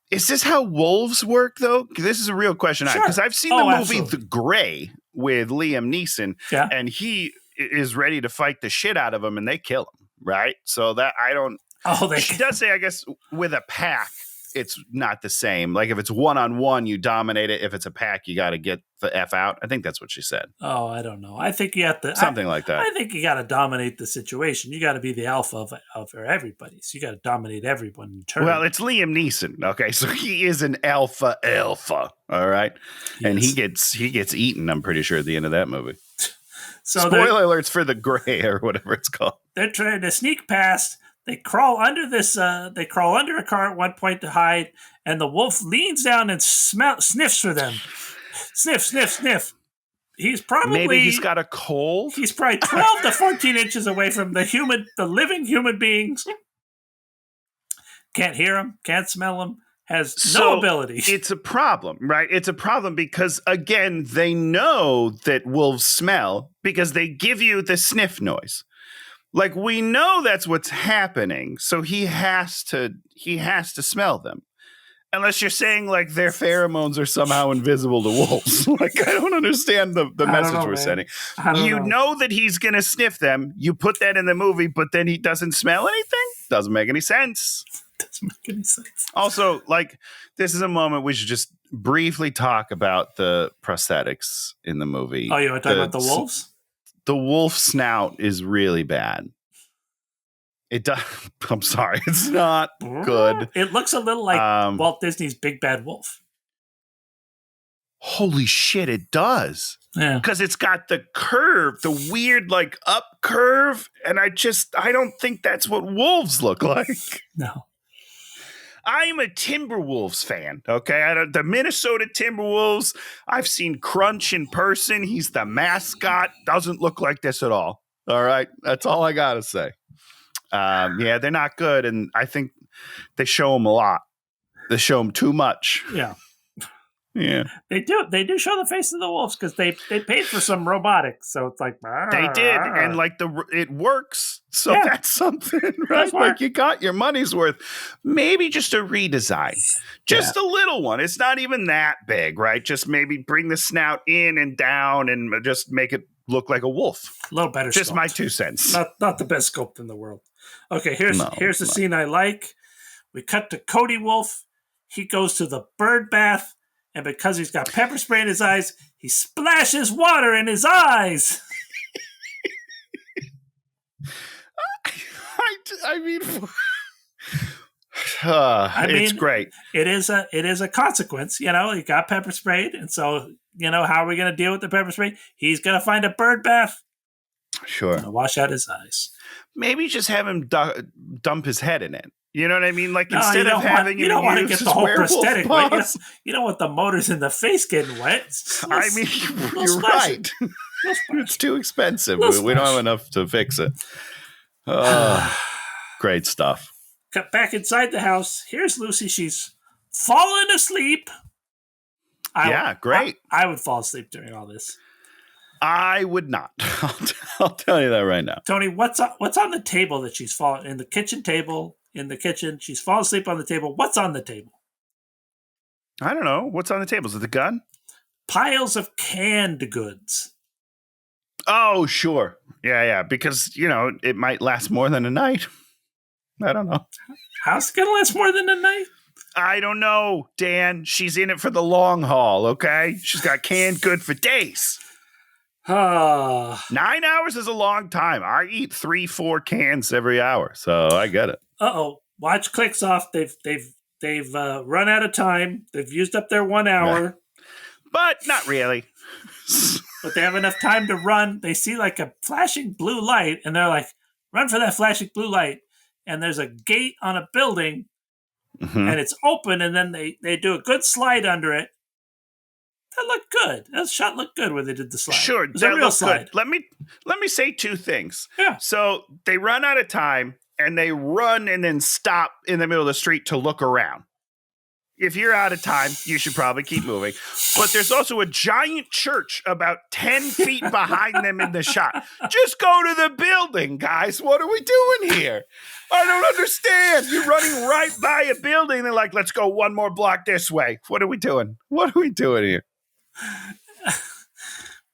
B: Is this how wolves work, though? This is a real question.
A: Sure.
B: Because I've seen the movie
A: absolutely.
B: The Grey with Liam Neeson, and he is ready to fight the shit out of him, and they kill him, right? So that I don't. She does say, I guess, with a pack, it's not the same. Like if it's one-on-one, you dominate it. If it's a pack, you got to get the F out. I think that's what she said.
A: Oh, I don't know. I think you have to
B: something like that.
A: I think you got to dominate the situation. You got to be the alpha of everybody. So you got to dominate everyone in turn.
B: Well, it's Liam Neeson. Okay, so he is an alpha. All right, and he gets eaten. I'm pretty sure at the end of that movie. So spoiler alerts for The Grey or whatever it's called.
A: They're trying to sneak past. They crawl under this. They crawl under a car at one point to hide, and the wolf leans down and sniffs for them. Sniff, sniff, sniff.
B: Maybe he's got a cold.
A: He's probably 12 to 14 inches away from the living human beings. Can't hear him. Can't smell him. Has no ability.
B: It's a problem, right? It's a problem because, again, they know that wolves smell because they give you the sniff noise. Like, we know that's what's happening, so he has to smell them. Unless you're saying, like, their pheromones are somehow invisible to wolves. Like, I don't understand the message we're sending. You know that he's going to sniff them. You put that in the movie, but then he doesn't smell anything? Doesn't make any sense.
A: Doesn't make any sense.
B: Also, like, this is a moment we should just briefly talk about the prosthetics in the movie.
A: Oh, you want to talk about the wolves?
B: The wolf snout is really bad. It does. I'm sorry. It's not good.
A: It looks a little like Walt Disney's Big Bad Wolf.
B: Holy shit, it does.
A: Yeah.
B: Because it's got the curve, the weird, like, up curve. And I don't think that's what wolves look like.
A: No.
B: I'm a Timberwolves fan, okay? The Minnesota Timberwolves, I've seen Crunch in person. He's the mascot. Doesn't look like this at all. All right? That's all I got to say. Yeah, they're not good, and I think they show them a lot. They show them too much.
A: Yeah.
B: Yeah.
A: They do show the face of the wolves because they paid for some robotics, so it's like
B: they did, and like it works, so that's something, right? Like you got your money's worth. Maybe just a redesign, just a little one. It's not even that big, right? Just maybe bring the snout in and down, and just make it look like a wolf.
A: A little better.
B: Just
A: sculpt.
B: my 2 cents.
A: Not the best sculpt in the world. Okay, here's the scene I like. We cut to Cody Wolf. He goes to the bird bath. And because he's got pepper spray in his eyes, he splashes water in his eyes.
B: I mean, it's great.
A: It is a consequence. You know, he got pepper sprayed. And so, you know, how are we going to deal with the pepper spray? He's going to find a bird bath.
B: Sure.
A: Wash out his eyes.
B: Maybe just have him dump his head in it. You know what I mean? Like,
A: no,
B: instead of having
A: you don't want to get the whole prosthetic wet. You don't want the motors in the face getting wet.
B: I mean, you're right. It's too expensive. We don't have enough to fix it. Great stuff.
A: Cut back inside the house. Here's Lucy. She's fallen asleep.
B: Great.
A: I would fall asleep during all this.
B: I would not. I'll tell you that right now.
A: Tony, what's on the table that she's fallen in the kitchen table? In the kitchen, she's fallen asleep on the table. What's on the table?
B: I don't know. What's on the table? Is it the gun?
A: Piles of canned goods.
B: Oh, sure. Yeah. Because, you know, it might last more than a night. I don't know.
A: How's it going to last more than a night?
B: I don't know, Dan. She's in it for the long haul, okay? She's got canned good for days. 9 hours is a long time. I eat 3-4 cans every hour, so I get it.
A: Uh-oh. Watch clicks off. They've run out of time. They've used up their 1 hour.
B: Yeah. But not really.
A: But they have enough time to run. They see like a flashing blue light, and they're like, run for that flashing blue light. And there's a gate on a building, and it's open, and then they do a good slide under it. That looked good. That shot looked good when they did the slide.
B: Sure,
A: it was a real slide.
B: Good. Let me say 2 things.
A: Yeah.
B: So they run out of time, and they run and then stop in the middle of the street to look around. if you're out of time, you should probably keep moving. But there's also a giant church about 10 feet behind them in the shot. Just go to the building, guys. What are we doing here? I don't understand. You're running right by a building. They're like, let's go one more block this way. What are we doing? What are we doing here?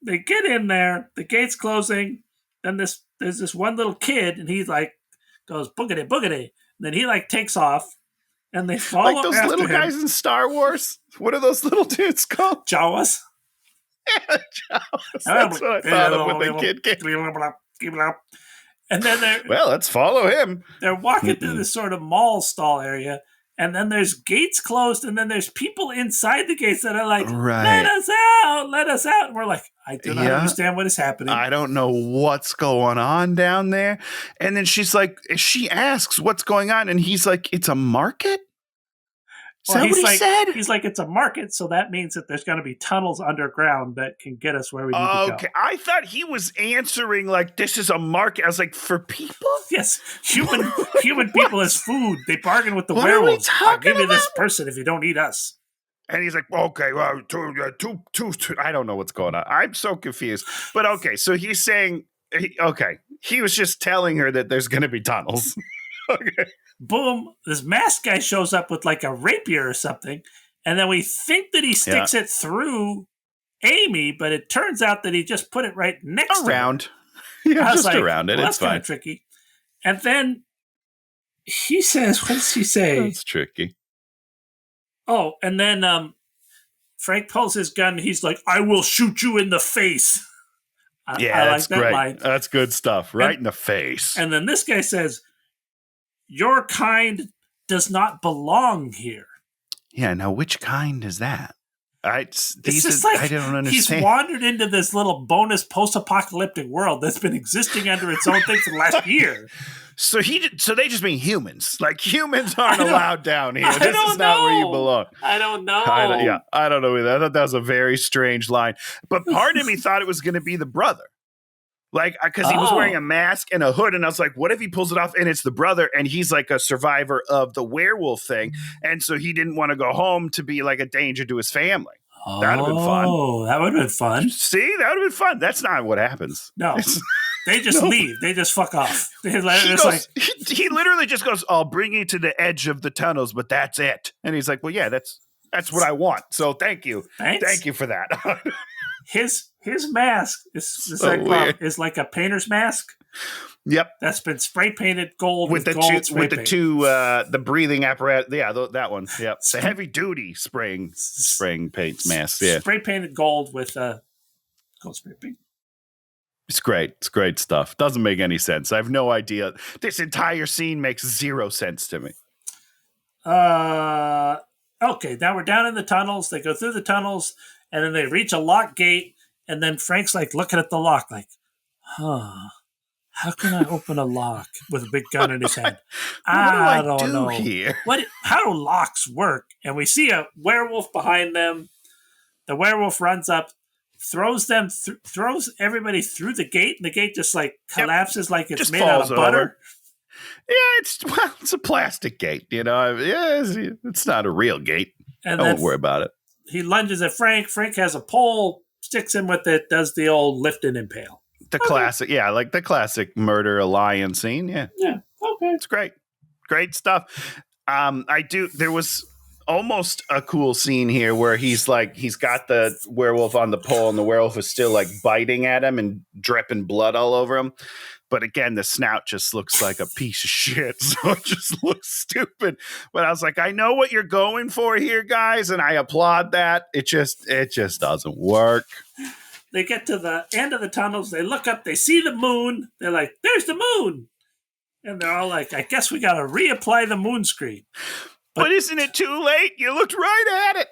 A: They get in there. The gate's closing. Then there's this one little kid, and he like goes boogity boogity. And then he like takes off. And they follow
B: like those little guys in Star Wars. What are those little dudes called?
A: Jawas.
B: Yeah, Jawas. That's what I thought of when the kid came.
A: And then
B: well, let's follow him.
A: They're walking through this sort of mall stall area, and then there's gates closed, and then there's people inside the gates that are like, let us out. And we're like, I do not understand what is happening.
B: I don't know what's going on down there. And then she asks what's going on, and he's like, it's a market? Is that what he said?
A: He's like, it's a market, so that means that there's going to be tunnels underground that can get us where we need to go. Okay,
B: I thought he was answering like, this is a market. I was like, for people?
A: Yes, human people as food. They bargain with the werewolves. I'll give you this person if you don't eat us.
B: And he's like, okay, well, two. I don't know what's going on. I'm so confused. But okay, so he's saying, he was just telling her that there's going to be tunnels. Okay.
A: Boom, this masked guy shows up with like a rapier or something, and then we think that he sticks it through Amy, but it turns out that he just put it right next
B: around.
A: To her.
B: Yeah, just like, around it.
A: Well,
B: it's
A: that's
B: fine.
A: Tricky. And then he says, what does he say?
B: That's tricky.
A: Oh, and then Frank pulls his gun. He's like, I will shoot you in the face. I
B: that's
A: like that
B: great.
A: line.
B: That's good stuff. Right in the face.
A: And then this guy says, your kind does not belong here.
B: Yeah, now which kind is that? I don't understand.
A: He's wandered into this little bonus post-apocalyptic world that's been existing under its own thing for the last year.
B: So they just mean humans. Like humans aren't allowed down here. This is not where you belong.
A: I don't know.
B: I don't know either. I thought that was a very strange line. But part of me thought it was going to be the brother. Like, because he was wearing a mask and a hood, and I was like, what if he pulls it off and it's the brother, and he's like a survivor of the werewolf thing, and so he didn't want to go home to be like a danger to his family. That would have been fun.
A: Oh, that would have been fun.
B: See, that would have been fun. That's not what happens.
A: No. They just leave. They just fuck off.
B: He literally just goes, I'll bring you to the edge of the tunnels, but that's it. And he's like, well, yeah, that's what I want. So thank you.
A: Thanks.
B: Thank you for that.
A: His mask is like a painter's mask.
B: Yep,
A: that's been spray painted gold with
B: the breathing apparatus. Yeah, that one. Yep, the heavy duty spraying paint mask. Yeah,
A: spray painted gold with gold spray paint.
B: It's great. It's great stuff. Doesn't make any sense. I have no idea. This entire scene makes zero sense to me.
A: Okay, now we're down in the tunnels. They go through the tunnels. And then they reach a lock gate, and then Frank's like looking at the lock, like, how can I open a lock with a big gun in his hand? I don't know
B: here.
A: How do locks work? And we see a werewolf behind them. The werewolf runs up, throws everybody through the gate, and the gate just like collapses like it's made out of butter.
B: Yeah, it's a plastic gate, you know. Yeah, it's not a real gate. I won't worry about it.
A: He lunges at Frank. Frank has a pole, sticks him with it, does the old lift and impale.
B: The classic, like the classic murder a lion scene. Yeah.
A: Yeah. Okay.
B: It's great. Great stuff. There was almost a cool scene here where he's got the werewolf on the pole and the werewolf is still like biting at him and dripping blood all over him. But again, the snout just looks like a piece of shit. So it just looks stupid. But I was like, I know what you're going for here, guys. And I applaud that. It just doesn't work.
A: They get to the end of the tunnels. They look up. They see the moon. They're like, there's the moon. And they're all like, I guess we got to reapply the moon screen.
B: But isn't it too late? You looked right at it.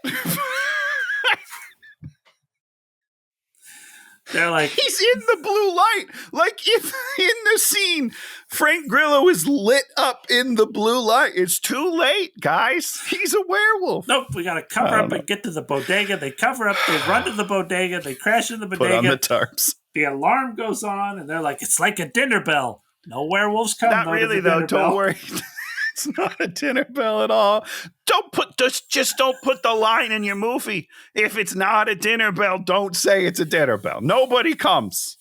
A: They're like,
B: he's in the blue light. Like if in the scene, Frank Grillo is lit up in the blue light. It's too late, guys. He's a werewolf.
A: Nope, we got to cover up and get to the bodega. They cover up. They run to the bodega. They crash in the bodega.
B: Put on the tarps.
A: The alarm goes on, and they're like, it's like a dinner bell. No werewolves come.
B: Not really, though. Don't worry. It's not a dinner bell at all. Just don't put the line in your movie. If it's not a dinner bell, don't say it's a dinner bell. Nobody comes.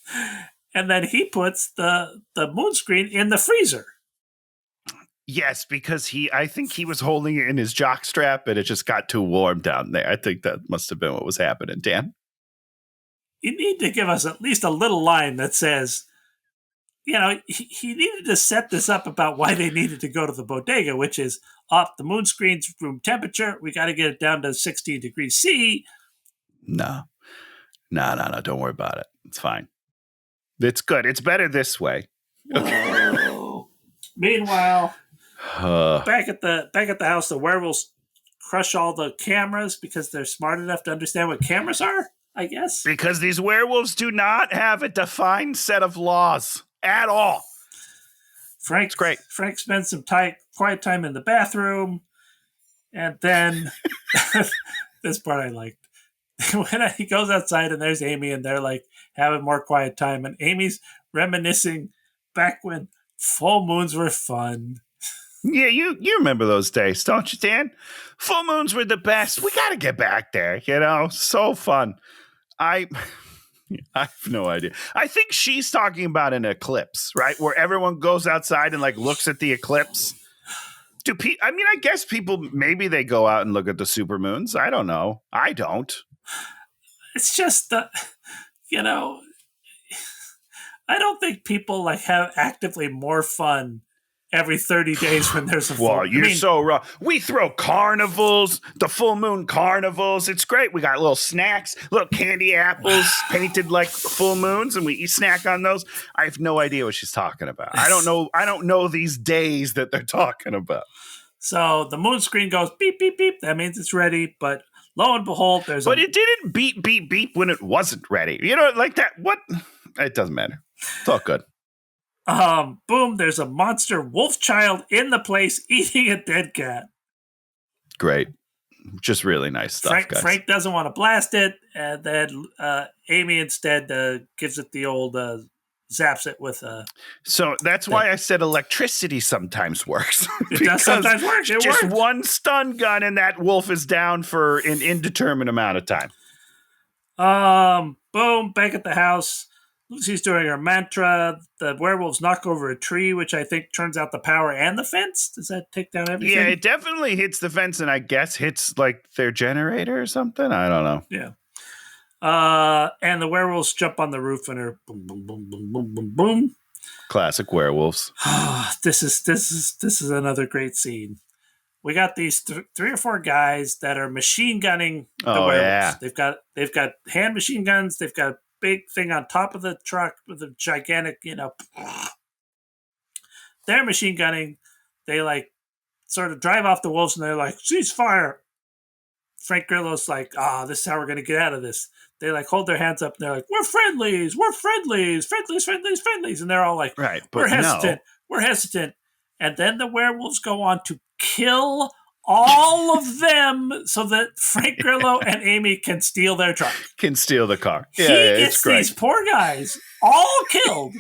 A: And then he puts the moon screen in the freezer.
B: Yes, because I think he was holding it in his jock strap and it just got too warm down there. I think that must have been what was happening, Dan.
A: You need to give us at least a little line that says, he needed to set this up about why they needed to go to the bodega, which is up the moon screen's room temperature. We got to get it down to 16 degrees C.
B: No. Don't worry about it. It's fine. It's good. It's better this way.
A: Okay. Meanwhile, back at the house, the werewolves crush all the cameras because they're smart enough to understand what cameras are, I guess.
B: Because these werewolves do not have a defined set of laws at all.
A: It's great. Frank spends some quiet time in the bathroom, and then this part I liked. When he goes outside and there's Amy and they're like having more quiet time, and Amy's reminiscing back when full moons were fun.
B: Yeah, you remember those days, don't you, Dan? Full moons were the best. We got to get back there, so fun. I have no idea. I think she's talking about an eclipse, right? Where everyone goes outside and like looks at the eclipse. I guess people, maybe they go out and look at the supermoons. I don't know. I don't.
A: It's just I don't think people like have actively more fun every 30 days when there's a full moon.
B: Well, you're so wrong. We throw carnivals, the full moon carnivals. It's great. We got little snacks, little candy apples painted like full moons, and we snack on those. I have no idea what she's talking about. I don't know these days that they're talking about.
A: So the moon screen goes beep, beep, beep. That means it's ready, but lo and behold,
B: But it didn't beep, beep, beep when it wasn't ready. Like that. What? It doesn't matter. It's all good.
A: Boom, there's a monster wolf child in the place eating a dead cat.
B: Great. Just really nice stuff, guys.
A: Frank doesn't want to blast it, and then Amy instead gives it the old zaps it with
B: So that's why I said electricity sometimes works.
A: It does sometimes work. It
B: just
A: works.
B: One stun gun and that wolf is down for an indeterminate amount of time.
A: Boom, back at the house. Lucy's doing her mantra. The werewolves knock over a tree, which I think turns out the power and the fence. Does that take down everything?
B: Yeah, it definitely hits the fence and I guess hits like their generator or something. I don't know.
A: Yeah. And the werewolves jump on the roof and are boom, boom, boom, boom, boom, boom, boom.
B: Classic werewolves.
A: This is another great scene. We got these 3 or 4 guys that are machine gunning the werewolves. Yeah. They've got hand machine guns. They've got big thing on top of the truck with a gigantic, they're machine gunning. They like sort of drive off the wolves and they're like, cease fire. Frank Grillo's like, this is how we're going to get out of this. They like hold their hands up and they're like, we're friendlies. And they're all like,
B: right,
A: but we're hesitant. And then the werewolves go on to kill all of them so that Frank Grillo and Amy can steal their truck.
B: Can steal the car.
A: Yeah, he gets these poor guys all killed.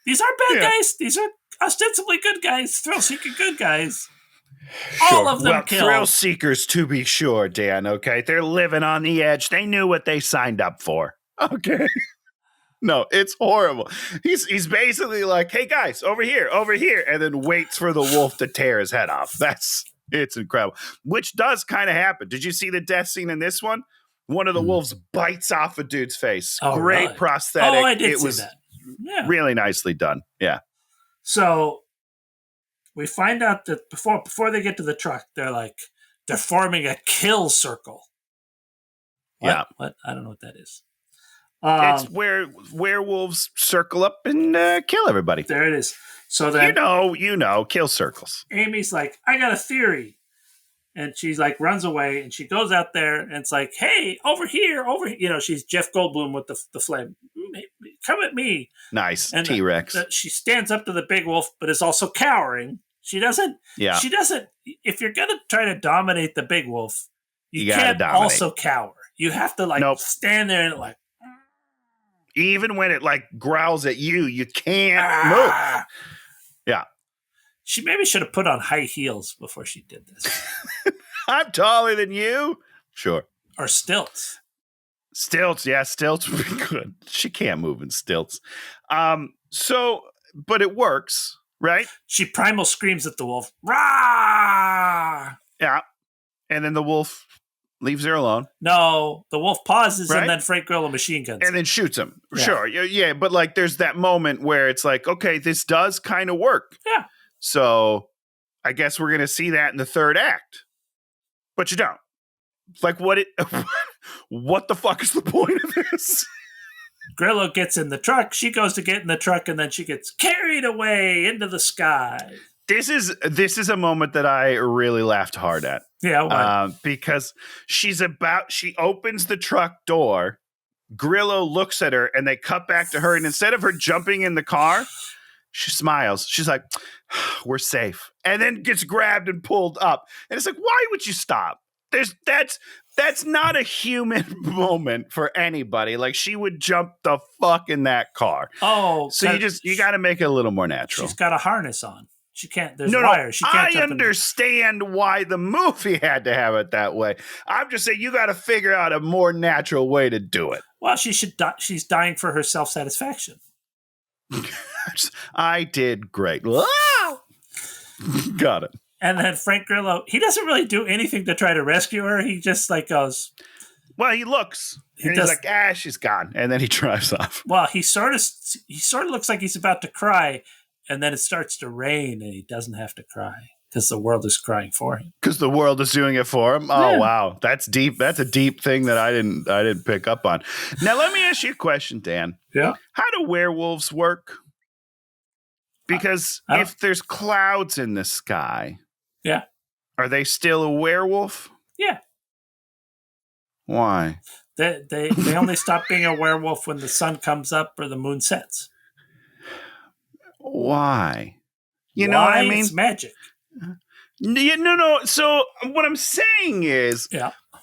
A: These aren't bad guys. These are ostensibly good guys, thrill-seeking good guys. Sure. All of them killed.
B: Thrill seekers, to be sure, Dan, okay? They're living on the edge. They knew what they signed up for. Okay. No, it's horrible. He's basically like, hey, guys, over here, and then waits for the wolf to tear his head off. It's incredible, which does kind of happen. Did you see the death scene in this one? One of the wolves bites off a dude's face. Great really? Prosthetic.
A: Oh, I did see that. Yeah.
B: Really nicely done. Yeah.
A: So we find out that before they get to the truck, they're forming a kill circle. What?
B: Yeah.
A: What? I don't know what that is.
B: It's where werewolves circle up and kill everybody.
A: There it is. So then,
B: you know, kill circles.
A: Amy's like, I got a theory. And she's like, runs away and she goes out there and it's like, hey, over here. She's Jeff Goldblum with the flame. Come at me.
B: Nice.
A: And
B: T-Rex.
A: She stands up to the big wolf, but is also cowering. She doesn't, if you're going to try to dominate the big wolf, you can't also cower. You have to stand there and
B: even when it like growls at you, you can't move. Yeah.
A: She maybe should have put on high heels before she did this.
B: I'm taller than you. Sure.
A: Or stilts.
B: Stilts, yeah, stilts would be good. She can't move in stilts. But it works, right?
A: She primal screams at the wolf. Rah!
B: Yeah. And then the wolf leaves her alone.
A: No, the wolf pauses
B: right?
A: and then Frank Grillo machine guns
B: and then shoots him. Yeah. Sure. Yeah. But like there's that moment where it's like, okay, this does kind of work.
A: Yeah.
B: So I guess we're going to see that in the third act. But you don't. Like what the fuck is the point of this?
A: Grillo gets in the truck. She goes to get in the truck and then she gets carried away into the sky.
B: This is a moment that I really laughed hard at.
A: Yeah,
B: because she opens the truck door. Grillo looks at her and they cut back to her. And instead of her jumping in the car, she smiles. She's like, we're safe. And then gets grabbed and pulled up. And it's like, why would you stop? That's not a human moment for anybody. Like she would jump the fuck in that car.
A: Oh,
B: so you got to make it a little more natural.
A: She's got a harness on. She can't. There's wires. She can't.
B: I understand why the movie had to have it that way. I'm just saying you got to figure out a more natural way to do it.
A: Well, she should. She's dying for her self-satisfaction.
B: I did great. Got it.
A: And then Frank Grillo, he doesn't really do anything to try to rescue her. He just like goes.
B: Well, he looks. He's like, she's gone, and then he drives off.
A: Well, he sort of looks like he's about to cry, and then it starts to rain, and he doesn't have to cry because the world is crying for him.
B: Because the world is doing it for him. Oh, yeah. Wow, that's deep. That's a deep thing that I didn't pick up on. Now, let me ask you a question, Dan.
A: Yeah.
B: How do werewolves work? Because if there's clouds in the sky,
A: yeah,
B: are they still a werewolf?
A: Yeah.
B: Why?
A: They only stop being a werewolf when the sun comes up or the moon sets.
B: Why? You know what I mean?
A: It's magic.
B: No. So what I'm saying is,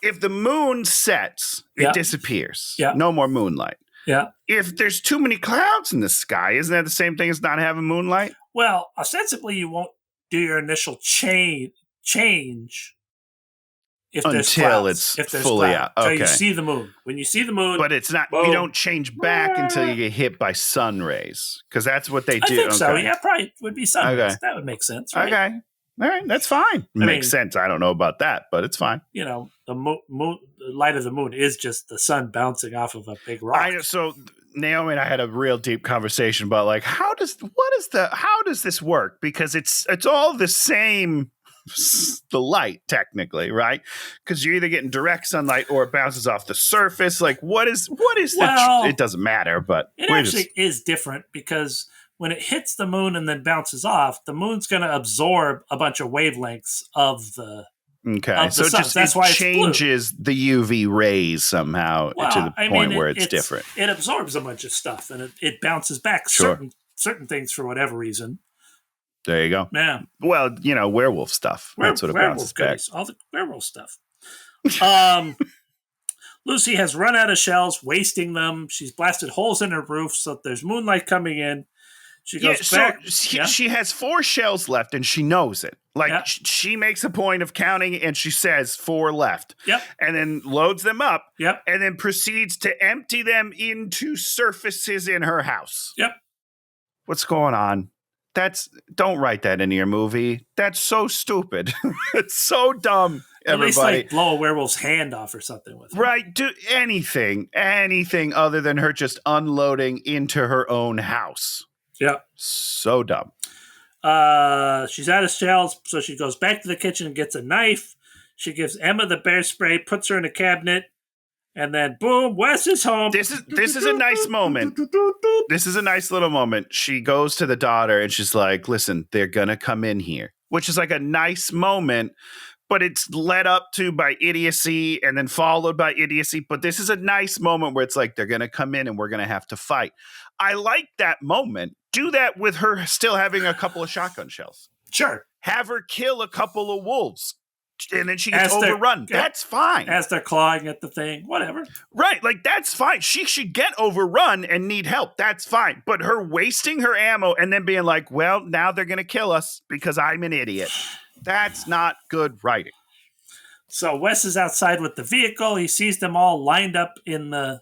B: if the moon sets, it disappears. Yeah. No more moonlight.
A: Yeah.
B: If there's too many clouds in the sky, isn't that the same thing as not having moonlight?
A: Well, ostensibly, you won't do your initial change if there's clouds.
B: It's fully out. Okay.
A: So you see the moon. When you see the moon,
B: but it's not. Boom. You don't change back until you get hit by sun rays, because that's what they do.
A: I think so. Yeah, probably would be sun rays. That would make sense. Right?
B: Okay. All right, that's fine. Makes sense. I don't know about that, but it's fine.
A: You know, the light of the moon is just the sun bouncing off of a big rock.
B: So Naomi and I had a real deep conversation about like how does this work? Because it's all the same, the light technically, right? Because you're either getting direct sunlight or it bounces off the surface. Like what is it doesn't matter, but
A: it actually is different because when it hits the moon and then bounces off, the moon's going to absorb a bunch of wavelengths of the
B: so it changes the UV rays somehow to the point where it's different.
A: It absorbs a bunch of stuff and it bounces back certain things for whatever reason.
B: There you go.
A: Yeah.
B: Well, werewolf stuff. That's what it bounces back.
A: All the werewolf stuff. Lucy has run out of shells, wasting them. She's blasted holes in her roof so there's moonlight coming in. She goes back.
B: She has 4 shells left, and she knows it. Like, she makes a point of counting, and she says 4 left.
A: Yep.
B: And then loads them up.
A: Yep.
B: And then proceeds to empty them into surfaces in her house.
A: Yep.
B: What's going on? Don't write that into your movie. That's so stupid. It's so dumb. Everybody.
A: At least, blow a werewolf's hand off or something with it.
B: Right. Do anything other than her just unloading into her own house.
A: Yeah.
B: So dumb.
A: She's out of shells, so she goes back to the kitchen and gets a knife. She gives Emma the bear spray, puts her in a cabinet, and then boom, Wes is home.
B: This is a nice moment. This is a nice little moment. She goes to the daughter and she's like, listen, they're gonna come in here. Which is like a nice moment, but it's led up to by idiocy and then followed by idiocy. But this is a nice moment where it's like they're gonna come in and we're gonna have to fight. I like that moment. Do that with her still having a couple of shotgun shells.
A: Sure.
B: Have her kill a couple of wolves. and then she gets overrun. That's fine.
A: As they're clawing at the thing, whatever.
B: Right, like that's fine. She should get overrun and need help. That's fine. But her wasting her ammo and then being like, well, now they're going to kill us because I'm an idiot. That's not good writing.
A: So Wes is outside with the vehicle. He sees them all lined up in the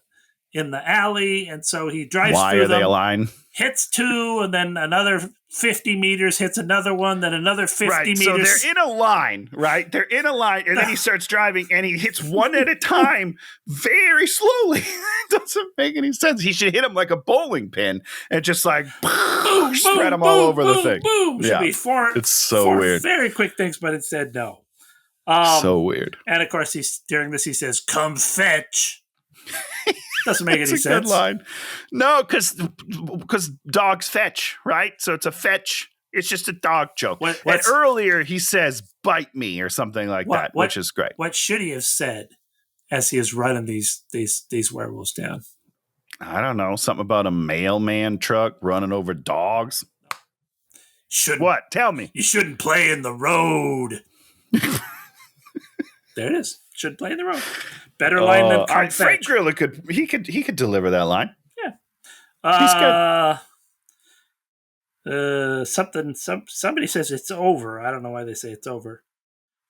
A: alley, and so he drives through them. Why are they aligned? Hits two, and then another 50 meters, hits another one, then another 50 meters.
B: So they're in a line, right? They're in a line, and then he starts driving, and he hits one at a time very slowly. It doesn't make any sense. He should hit them like a bowling pin and just like boom, spread them all over the thing.
A: Boom. Should be four
B: weird.
A: Very quick things, but it said no.
B: So weird.
A: And of course, during this, he says, "Come fetch." Doesn't make any sense.
B: Good line. No, because dogs fetch, right? So it's a fetch. It's just a dog joke. And earlier he says, "Bite me" or something like that, which is great.
A: What should he have said as he is running these werewolves down?
B: I don't know. Something about a mailman truck running over dogs. What? Tell me.
A: You shouldn't play in the road. There it is. Shouldn't play in the road. Better line than come fetch.
B: Frank Grillo could deliver that line.
A: Yeah. He's good. Somebody says it's over. I don't know why they say it's over.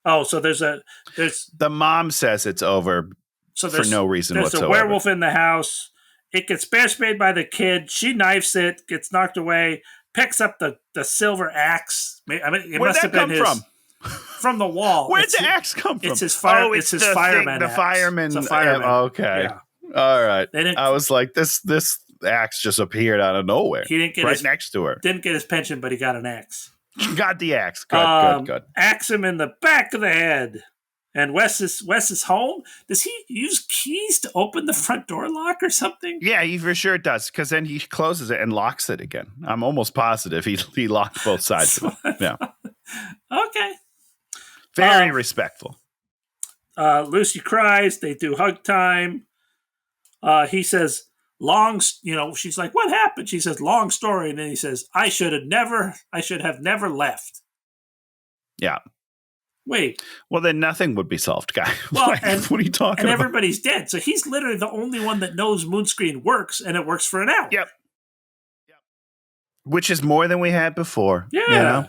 A: Oh, so there's
B: the mom says it's over for no reason whatsoever.
A: There's a werewolf in the house. It gets bear sprayed by the kid. She knifes it, gets knocked away, picks up the silver axe. I mean, it must have been from the wall.
B: Where'd the axe come from?
A: It's his fire. It's his fireman.
B: The fireman.
A: It's a fireman.
B: Okay. Yeah. All right. I was like, this axe just appeared out of nowhere.
A: He didn't get
B: next to her.
A: Didn't get his pension, but he got an axe.
B: Got the axe. Good.
A: Axe him in the back of the head. And Wes is home. Does he use keys to open the front door lock or something?
B: Yeah, he for sure does. Because then he closes it and locks it again. I'm almost positive he locked both sides of it. Yeah.
A: Okay.
B: Very respectful.
A: Lucy cries. They do hug time. He says, she's like, "What happened?" She says, "Long story." And then he says, I should have never left.
B: Yeah.
A: Wait.
B: Well, then nothing would be solved, guy.
A: Well,
B: what are you talking about?
A: And everybody's dead. So he's literally the only one that knows Moonscreen works, and it works for an hour.
B: Yep. Which is more than we had before.
A: Yeah.
B: You know?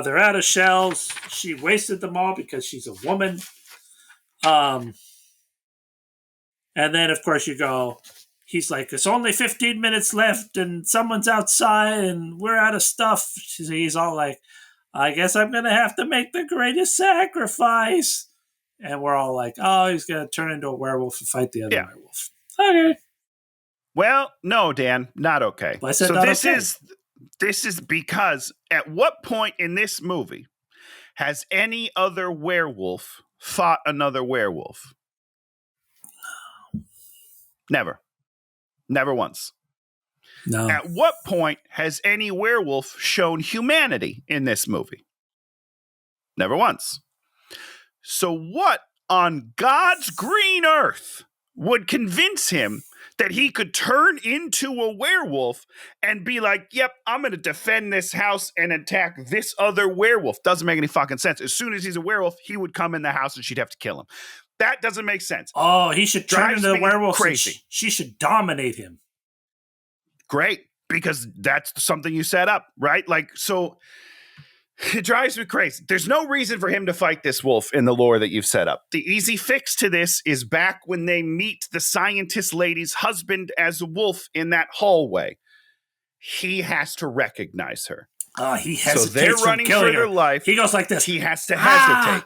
A: They're out of shells. She wasted them all because she's a woman. And then, of course, he's like, "It's only 15 minutes left and someone's outside and we're out of stuff." He's all like, "I guess I'm going to have to make the greatest sacrifice." And we're all like, "Oh, he's going to turn into a werewolf and fight the other werewolf." Okay.
B: Well, no, Dan, not okay. This is because at what point in this movie has any other werewolf fought another werewolf? Never. Never once.
A: No.
B: At what point has any werewolf shown humanity in this movie? Never once. So what on God's green earth would convince him that he could turn into a werewolf and be like, "Yep, I'm going to defend this house and attack this other werewolf"? Doesn't make any fucking sense. As soon as he's a werewolf, he would come in the house and she'd have to kill him. That doesn't make sense.
A: Oh, he should turn into a werewolf. Crazy. She should dominate him.
B: Great, because that's something you set up, right? Like, so it drives me crazy. There's no reason for him to fight this wolf in the lore that you've set up. The easy fix to this is back when they meet the scientist lady's husband as a wolf in that hallway. He has to recognize her.
A: He hesitates.
B: So they're running for their life.
A: He goes like this.
B: He has to hesitate.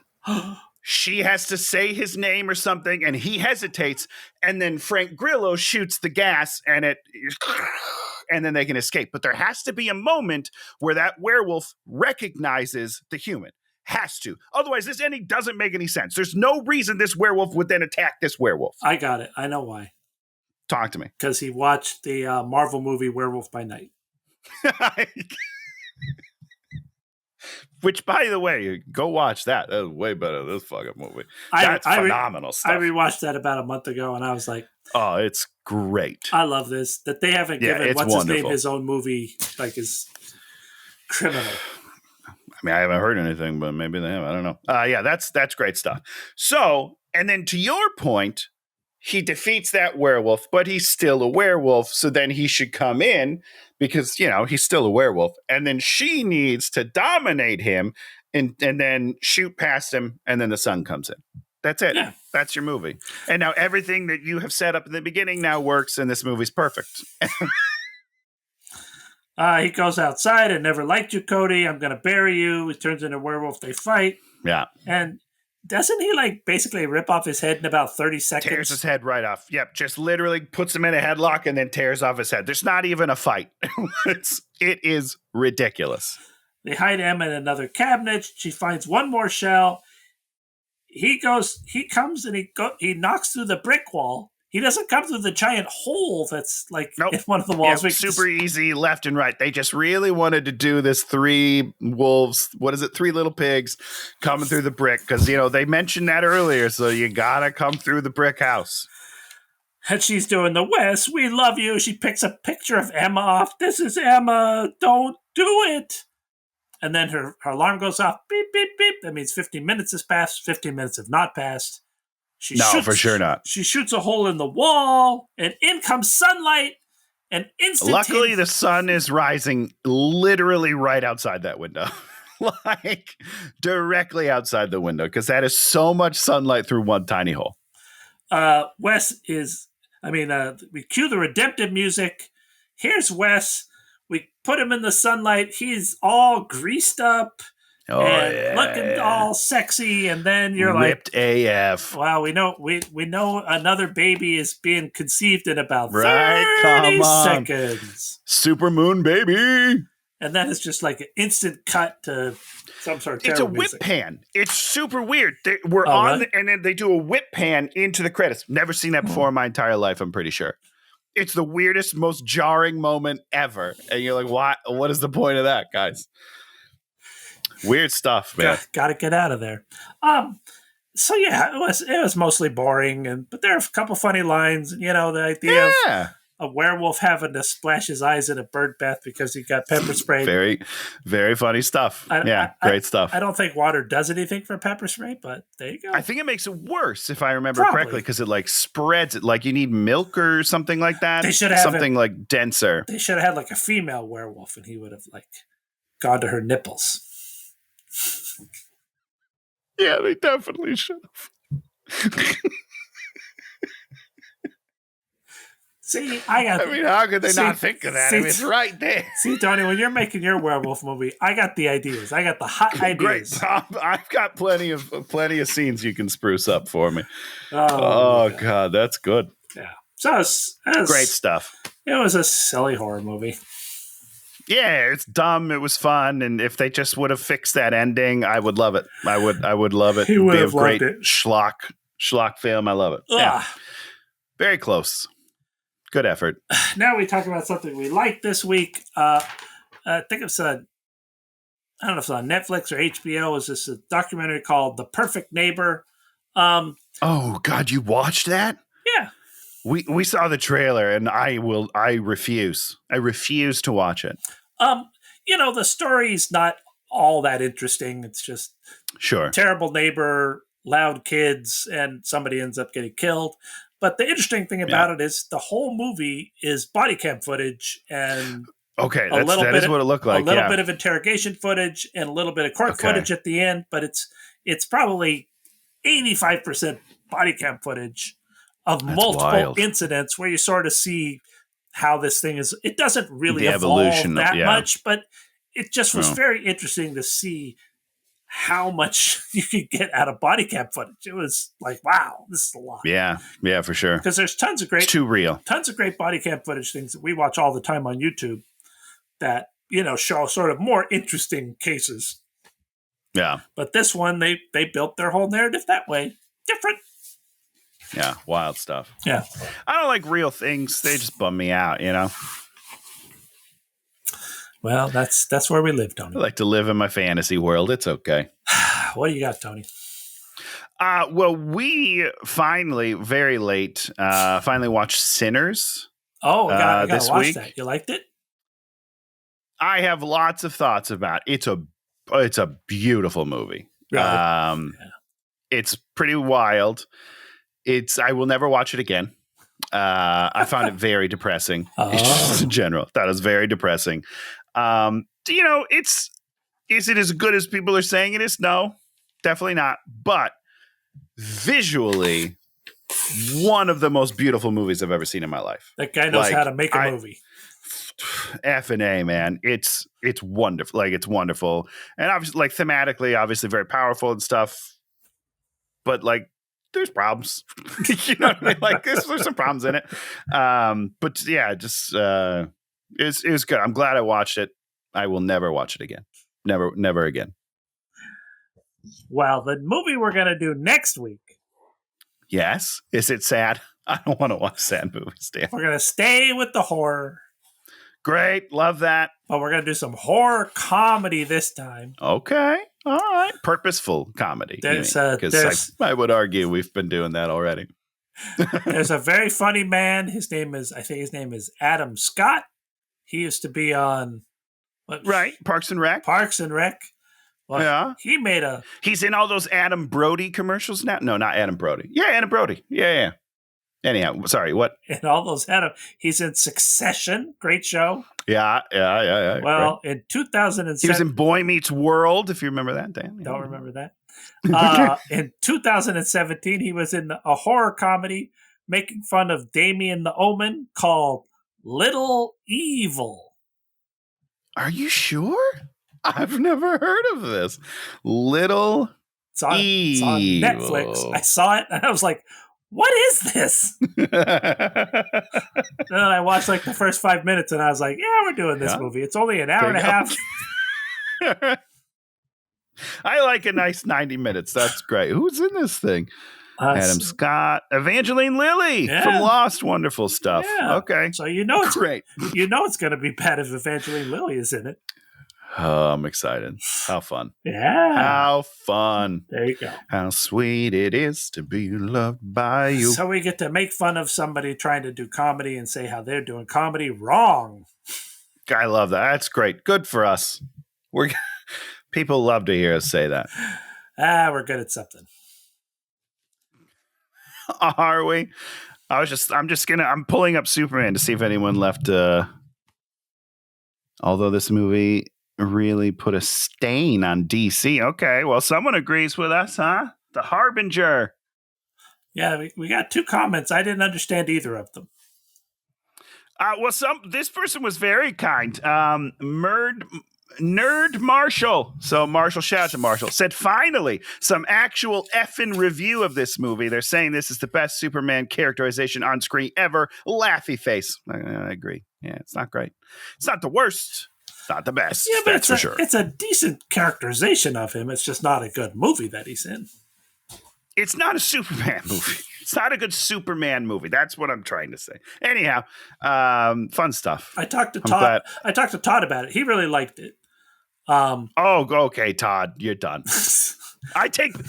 B: She has to say his name or something, and he hesitates, and then Frank Grillo shoots the gas, and then they can escape. But there has to be a moment where that werewolf recognizes the human. Has to. Otherwise, this ending doesn't make any sense. There's no reason this werewolf would then attack this werewolf.
A: I got it. I know why.
B: Talk to me.
A: Because he watched the Marvel movie Werewolf by Night.
B: Which, by the way, go watch that. That was way better than this fucking movie. That's phenomenal stuff.
A: I rewatched that about a month ago, and I was like,
B: "Oh, it's great."
A: I love this. That they haven't given what's his name his own movie, like, is criminal.
B: I mean, I haven't heard anything, but maybe they have. I don't know. Yeah, that's great stuff. So, and then to your point, he defeats that werewolf, but he's still a werewolf. So then he should come in because, you know, he's still a werewolf. And then she needs to dominate him and then shoot past him. And then the sun comes in. That's it. Yeah. That's your movie. And now everything that you have set up in the beginning now works, and this movie's perfect.
A: He goes outside. I never liked you, Cody. I'm going to bury you. He turns into a werewolf. They fight.
B: Yeah.
A: And doesn't he like basically rip off his head in about 30 seconds?
B: Tears his head right off. Yep. Just literally puts him in a headlock and then tears off his head. There's not even a fight. It is ridiculous.
A: They hide Emma in another cabinet. She finds one more shell. He comes and he knocks through the brick wall. He doesn't come through the giant hole that's like in one of the walls.
B: Yeah, super easy left and right. They just really wanted to do this 3 wolves. What is it? 3 little pigs coming through the brick. Because, you know, they mentioned that earlier. So you got to come through the brick house.
A: And she's doing the Wes, we love you. She picks a picture of Emma off. This is Emma. Don't do it. And then her alarm goes off. Beep, beep, beep. That means 15 minutes has passed. 15 minutes have not passed.
B: For sure not.
A: She shoots a hole in the wall, and in comes sunlight, and instantaneously...
B: Luckily, the sun is rising literally right outside that window. Like, directly outside the window, because that is so much sunlight through one tiny hole.
A: Wes is... we cue the redemptive music. Here's Wes. We put him in the sunlight. He's all greased up. Looking all sexy, and then you're
B: ripped AF.
A: Wow, we know another baby is being conceived in about 30 seconds.
B: Supermoon baby.
A: And then it's just like an instant cut to some sort of
B: It's a whip
A: music.
B: pan. It's super weird. And then they do a whip pan into the credits. Never seen that before in my entire life, I'm pretty sure. It's the weirdest, most jarring moment ever. And you're like, what is the point of that, guys? Weird stuff, man.
A: Got to get out of there. So yeah, it was mostly boring, but there are a couple funny lines. You know, the idea of a werewolf having to splash his eyes in a bird bath because he got pepper sprayed.
B: Very, very funny stuff. Great stuff.
A: I don't think water does anything for pepper spray, but there you go.
B: I think it makes it worse if I remember correctly because it like spreads it. Like you need milk or something like that.
A: They should have
B: something like denser.
A: They should have had like a female werewolf, and he would have like gone to her nipples.
B: Yeah, they definitely should have.
A: See,
B: how could they not think of that? It's right there.
A: See, Tony, when you're making your werewolf movie, I got the ideas. I got the hot ideas.
B: Great, Tom. I've got plenty of scenes you can spruce up for me. Oh God, that's good.
A: Yeah. So it was
B: great stuff.
A: It was a silly horror movie.
B: Yeah, it's dumb. It was fun, and if they just would have fixed that ending, I would love it. I would love it.
A: He would have
B: loved
A: it.
B: Great schlock film. I love it. Yeah, very close. Good effort.
A: Now we talk about something we like this week. I think it's I don't know if it's on Netflix or HBO. Is this a documentary called "The Perfect Neighbor"?
B: Oh God, you watched that?
A: Yeah.
B: We saw the trailer, and I refuse. I refuse to watch it.
A: The story's not all that interesting. It's just terrible neighbor, loud kids, and somebody ends up getting killed. But the interesting thing about it is the whole movie is body cam footage and
B: that is what it looked like.
A: A little bit of interrogation footage and a little bit of court footage at the end, but it's probably 85% body cam footage of multiple incidents where you sort of see how this thing is. It doesn't really evolve that much, but it just was very interesting to see how much you could get out of body cam footage. It was like, wow, this is a lot.
B: Yeah, for sure.
A: Because there's tons of great body cam footage things that we watch all the time on YouTube that, show sort of more interesting cases.
B: Yeah.
A: But this one, they built their whole narrative that way. Different.
B: Yeah, wild stuff.
A: Yeah.
B: I don't like real things. They just bum me out,
A: Well, that's where we live, Tony.
B: I like to live in my fantasy world. It's okay.
A: What do you got, Tony?
B: Well, we finally, very late, watched Sinners.
A: Oh, I gotta
B: this
A: watch
B: week.
A: That. You liked it?
B: I have lots of thoughts about it. It's a it's a beautiful movie.
A: Really?
B: It's pretty wild. I will never watch it again. I found it very depressing. Just in general, that was very depressing. Is it as good as people are saying it is? No, definitely not. But visually, one of the most beautiful movies I've ever seen in my life.
A: That guy knows how to make a movie.
B: F&A, man. It's wonderful. Like, it's wonderful. And obviously, like, thematically, obviously very powerful and stuff. But, like, there's problems. You know what I mean? Like, there's some problems in it. But yeah, just it was good. I'm glad I watched it. I will never watch it again. Never again.
A: Well, the movie we're going to do next week.
B: Yes. Is it sad? I don't want to watch sad movies, Dan.
A: We're going to stay with the horror.
B: Great. Love that.
A: But we're going to do some horror comedy this time.
B: Okay. All right. Purposeful comedy. Because I would argue we've been doing that already.
A: There's a very funny man. I think his name is Adam Scott. He used to be on...
B: Parks and Rec.
A: Well, yeah.
B: He's in all those Adam Brody commercials now. No, not Adam Brody. Yeah, Adam Brody. Yeah. Anyhow, sorry, what?
A: In all those he's in Succession. Great show.
B: Yeah.
A: Well, in 2007...
B: He was in Boy Meets World, if you remember that, Dan.
A: Don't remember that. In 2017, he was in a horror comedy making fun of Damien the Omen called Little Evil.
B: Are you sure? I've never heard of this. Little
A: Evil. It's on Netflix. I saw it and I was like, what is this? Then I watched like the first 5 minutes and I was like, yeah, we're doing this movie. It's only an hour and a half.
B: I like a nice 90 minutes. That's great. Who's in this thing? Adam Scott, Evangeline Lilly from Lost. Wonderful stuff. Yeah. Okay.
A: So it's great. It's going to be bad if Evangeline Lilly is in it.
B: Oh, I'm excited. How fun.
A: Yeah.
B: How fun.
A: There you go.
B: How sweet it is to be loved by you.
A: So we get to make fun of somebody trying to do comedy and say how they're doing comedy wrong.
B: I love that. That's great. Good for us. People love to hear us say that.
A: We're good at something.
B: Are we? I'm pulling up Superman to see if anyone left. Although this movie really put a stain on DC. Okay, well, someone agrees with us, huh? The Harbinger.
A: Yeah, we got 2 comments. I didn't understand either of them.
B: This person was very kind. Nerd Marshall. So Marshall, shout out to Marshall, said, finally, some actual effing review of this movie. They're saying this is the best Superman characterization on screen ever. Laughy face. I agree. Yeah, it's not great. It's not the worst. It's not the best.
A: Yeah, but
B: that's for sure.
A: It's a decent characterization of him. It's just not a good movie that he's in.
B: It's not a Superman movie. It's not a good Superman movie. That's what I'm trying to say. Anyhow, fun stuff.
A: I talked to Todd about it. He really liked it.
B: Okay, Todd, you're done.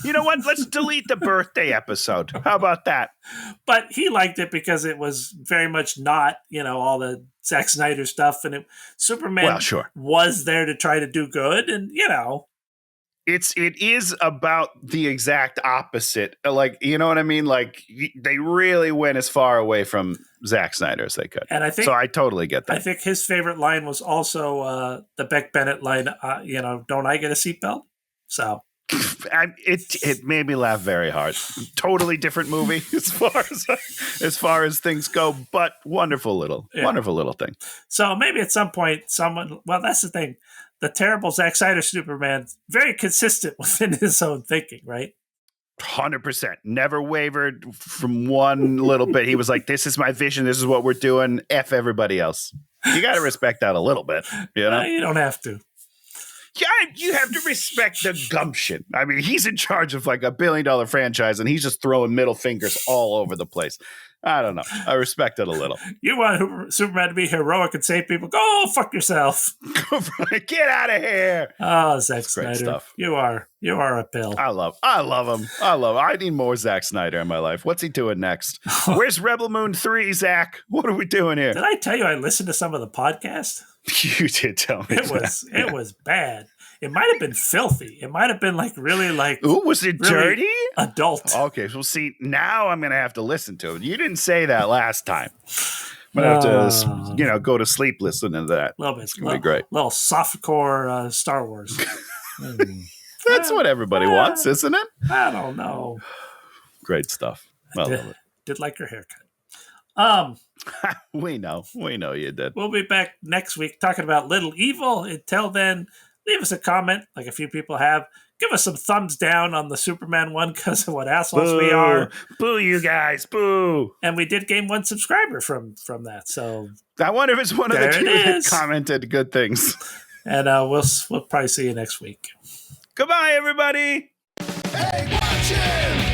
B: You know what? Let's delete the birthday episode. How about that?
A: But he liked it because it was very much not, all the Zack Snyder stuff. And Superman was there to try to do good. And,
B: It is about the exact opposite. Like, you know what I mean? Like, they really went as far away from Zack Snyder as they could.
A: And I think,
B: so I totally get that.
A: I think his favorite line was also the Beck Bennett line, don't I get a seatbelt? So
B: it made me laugh very hard. Totally different movie as far as things go, but wonderful little thing.
A: So maybe at some point that's the thing. The terrible Zack Snyder Superman, very consistent within his own thinking, right?
B: 100%. Never wavered from one little bit. He was like, this is my vision. This is what we're doing. F everybody else. You got to respect that a little bit. You know?
A: You don't have to.
B: Yeah, you have to respect the gumption. I mean, he's in charge of like $1 billion franchise and he's just throwing middle fingers all over the place. I don't know. I respect it a little.
A: You want Superman to be heroic and save people? Go fuck yourself.
B: Get out of here.
A: Oh, Zack Snyder. Great stuff. You are. You are a pill.
B: I love him. I need more Zack Snyder in my life. What's he doing next? Where's Rebel Moon 3, Zach? What are we doing here?
A: Did I tell you I listened to some of the podcast?
B: You did tell me
A: It was bad. It might have been filthy. It might have been like really like.
B: Ooh, was it
A: really
B: dirty?
A: Adult.
B: Okay, so see, now I'm going to have to listen to it. You didn't say that last time. I'm going to have to, go to sleep listening to that.
A: A little bit.
B: It's going to be great.
A: Little softcore Star Wars.
B: That's what everybody wants, isn't it?
A: I don't know.
B: Great stuff. Well,
A: did like your haircut.
B: We know you did.
A: We'll be back next week talking about Little Evil. Until then, leave us a comment, like a few people have. Give us some thumbs down on the Superman one because of what assholes we are.
B: Boo, you guys. Boo.
A: And we did gain 1 subscriber from that. So
B: I wonder if it's one of the two that commented good things.
A: And we'll probably see you next week.
B: Goodbye, everybody.
C: Hey, watch it!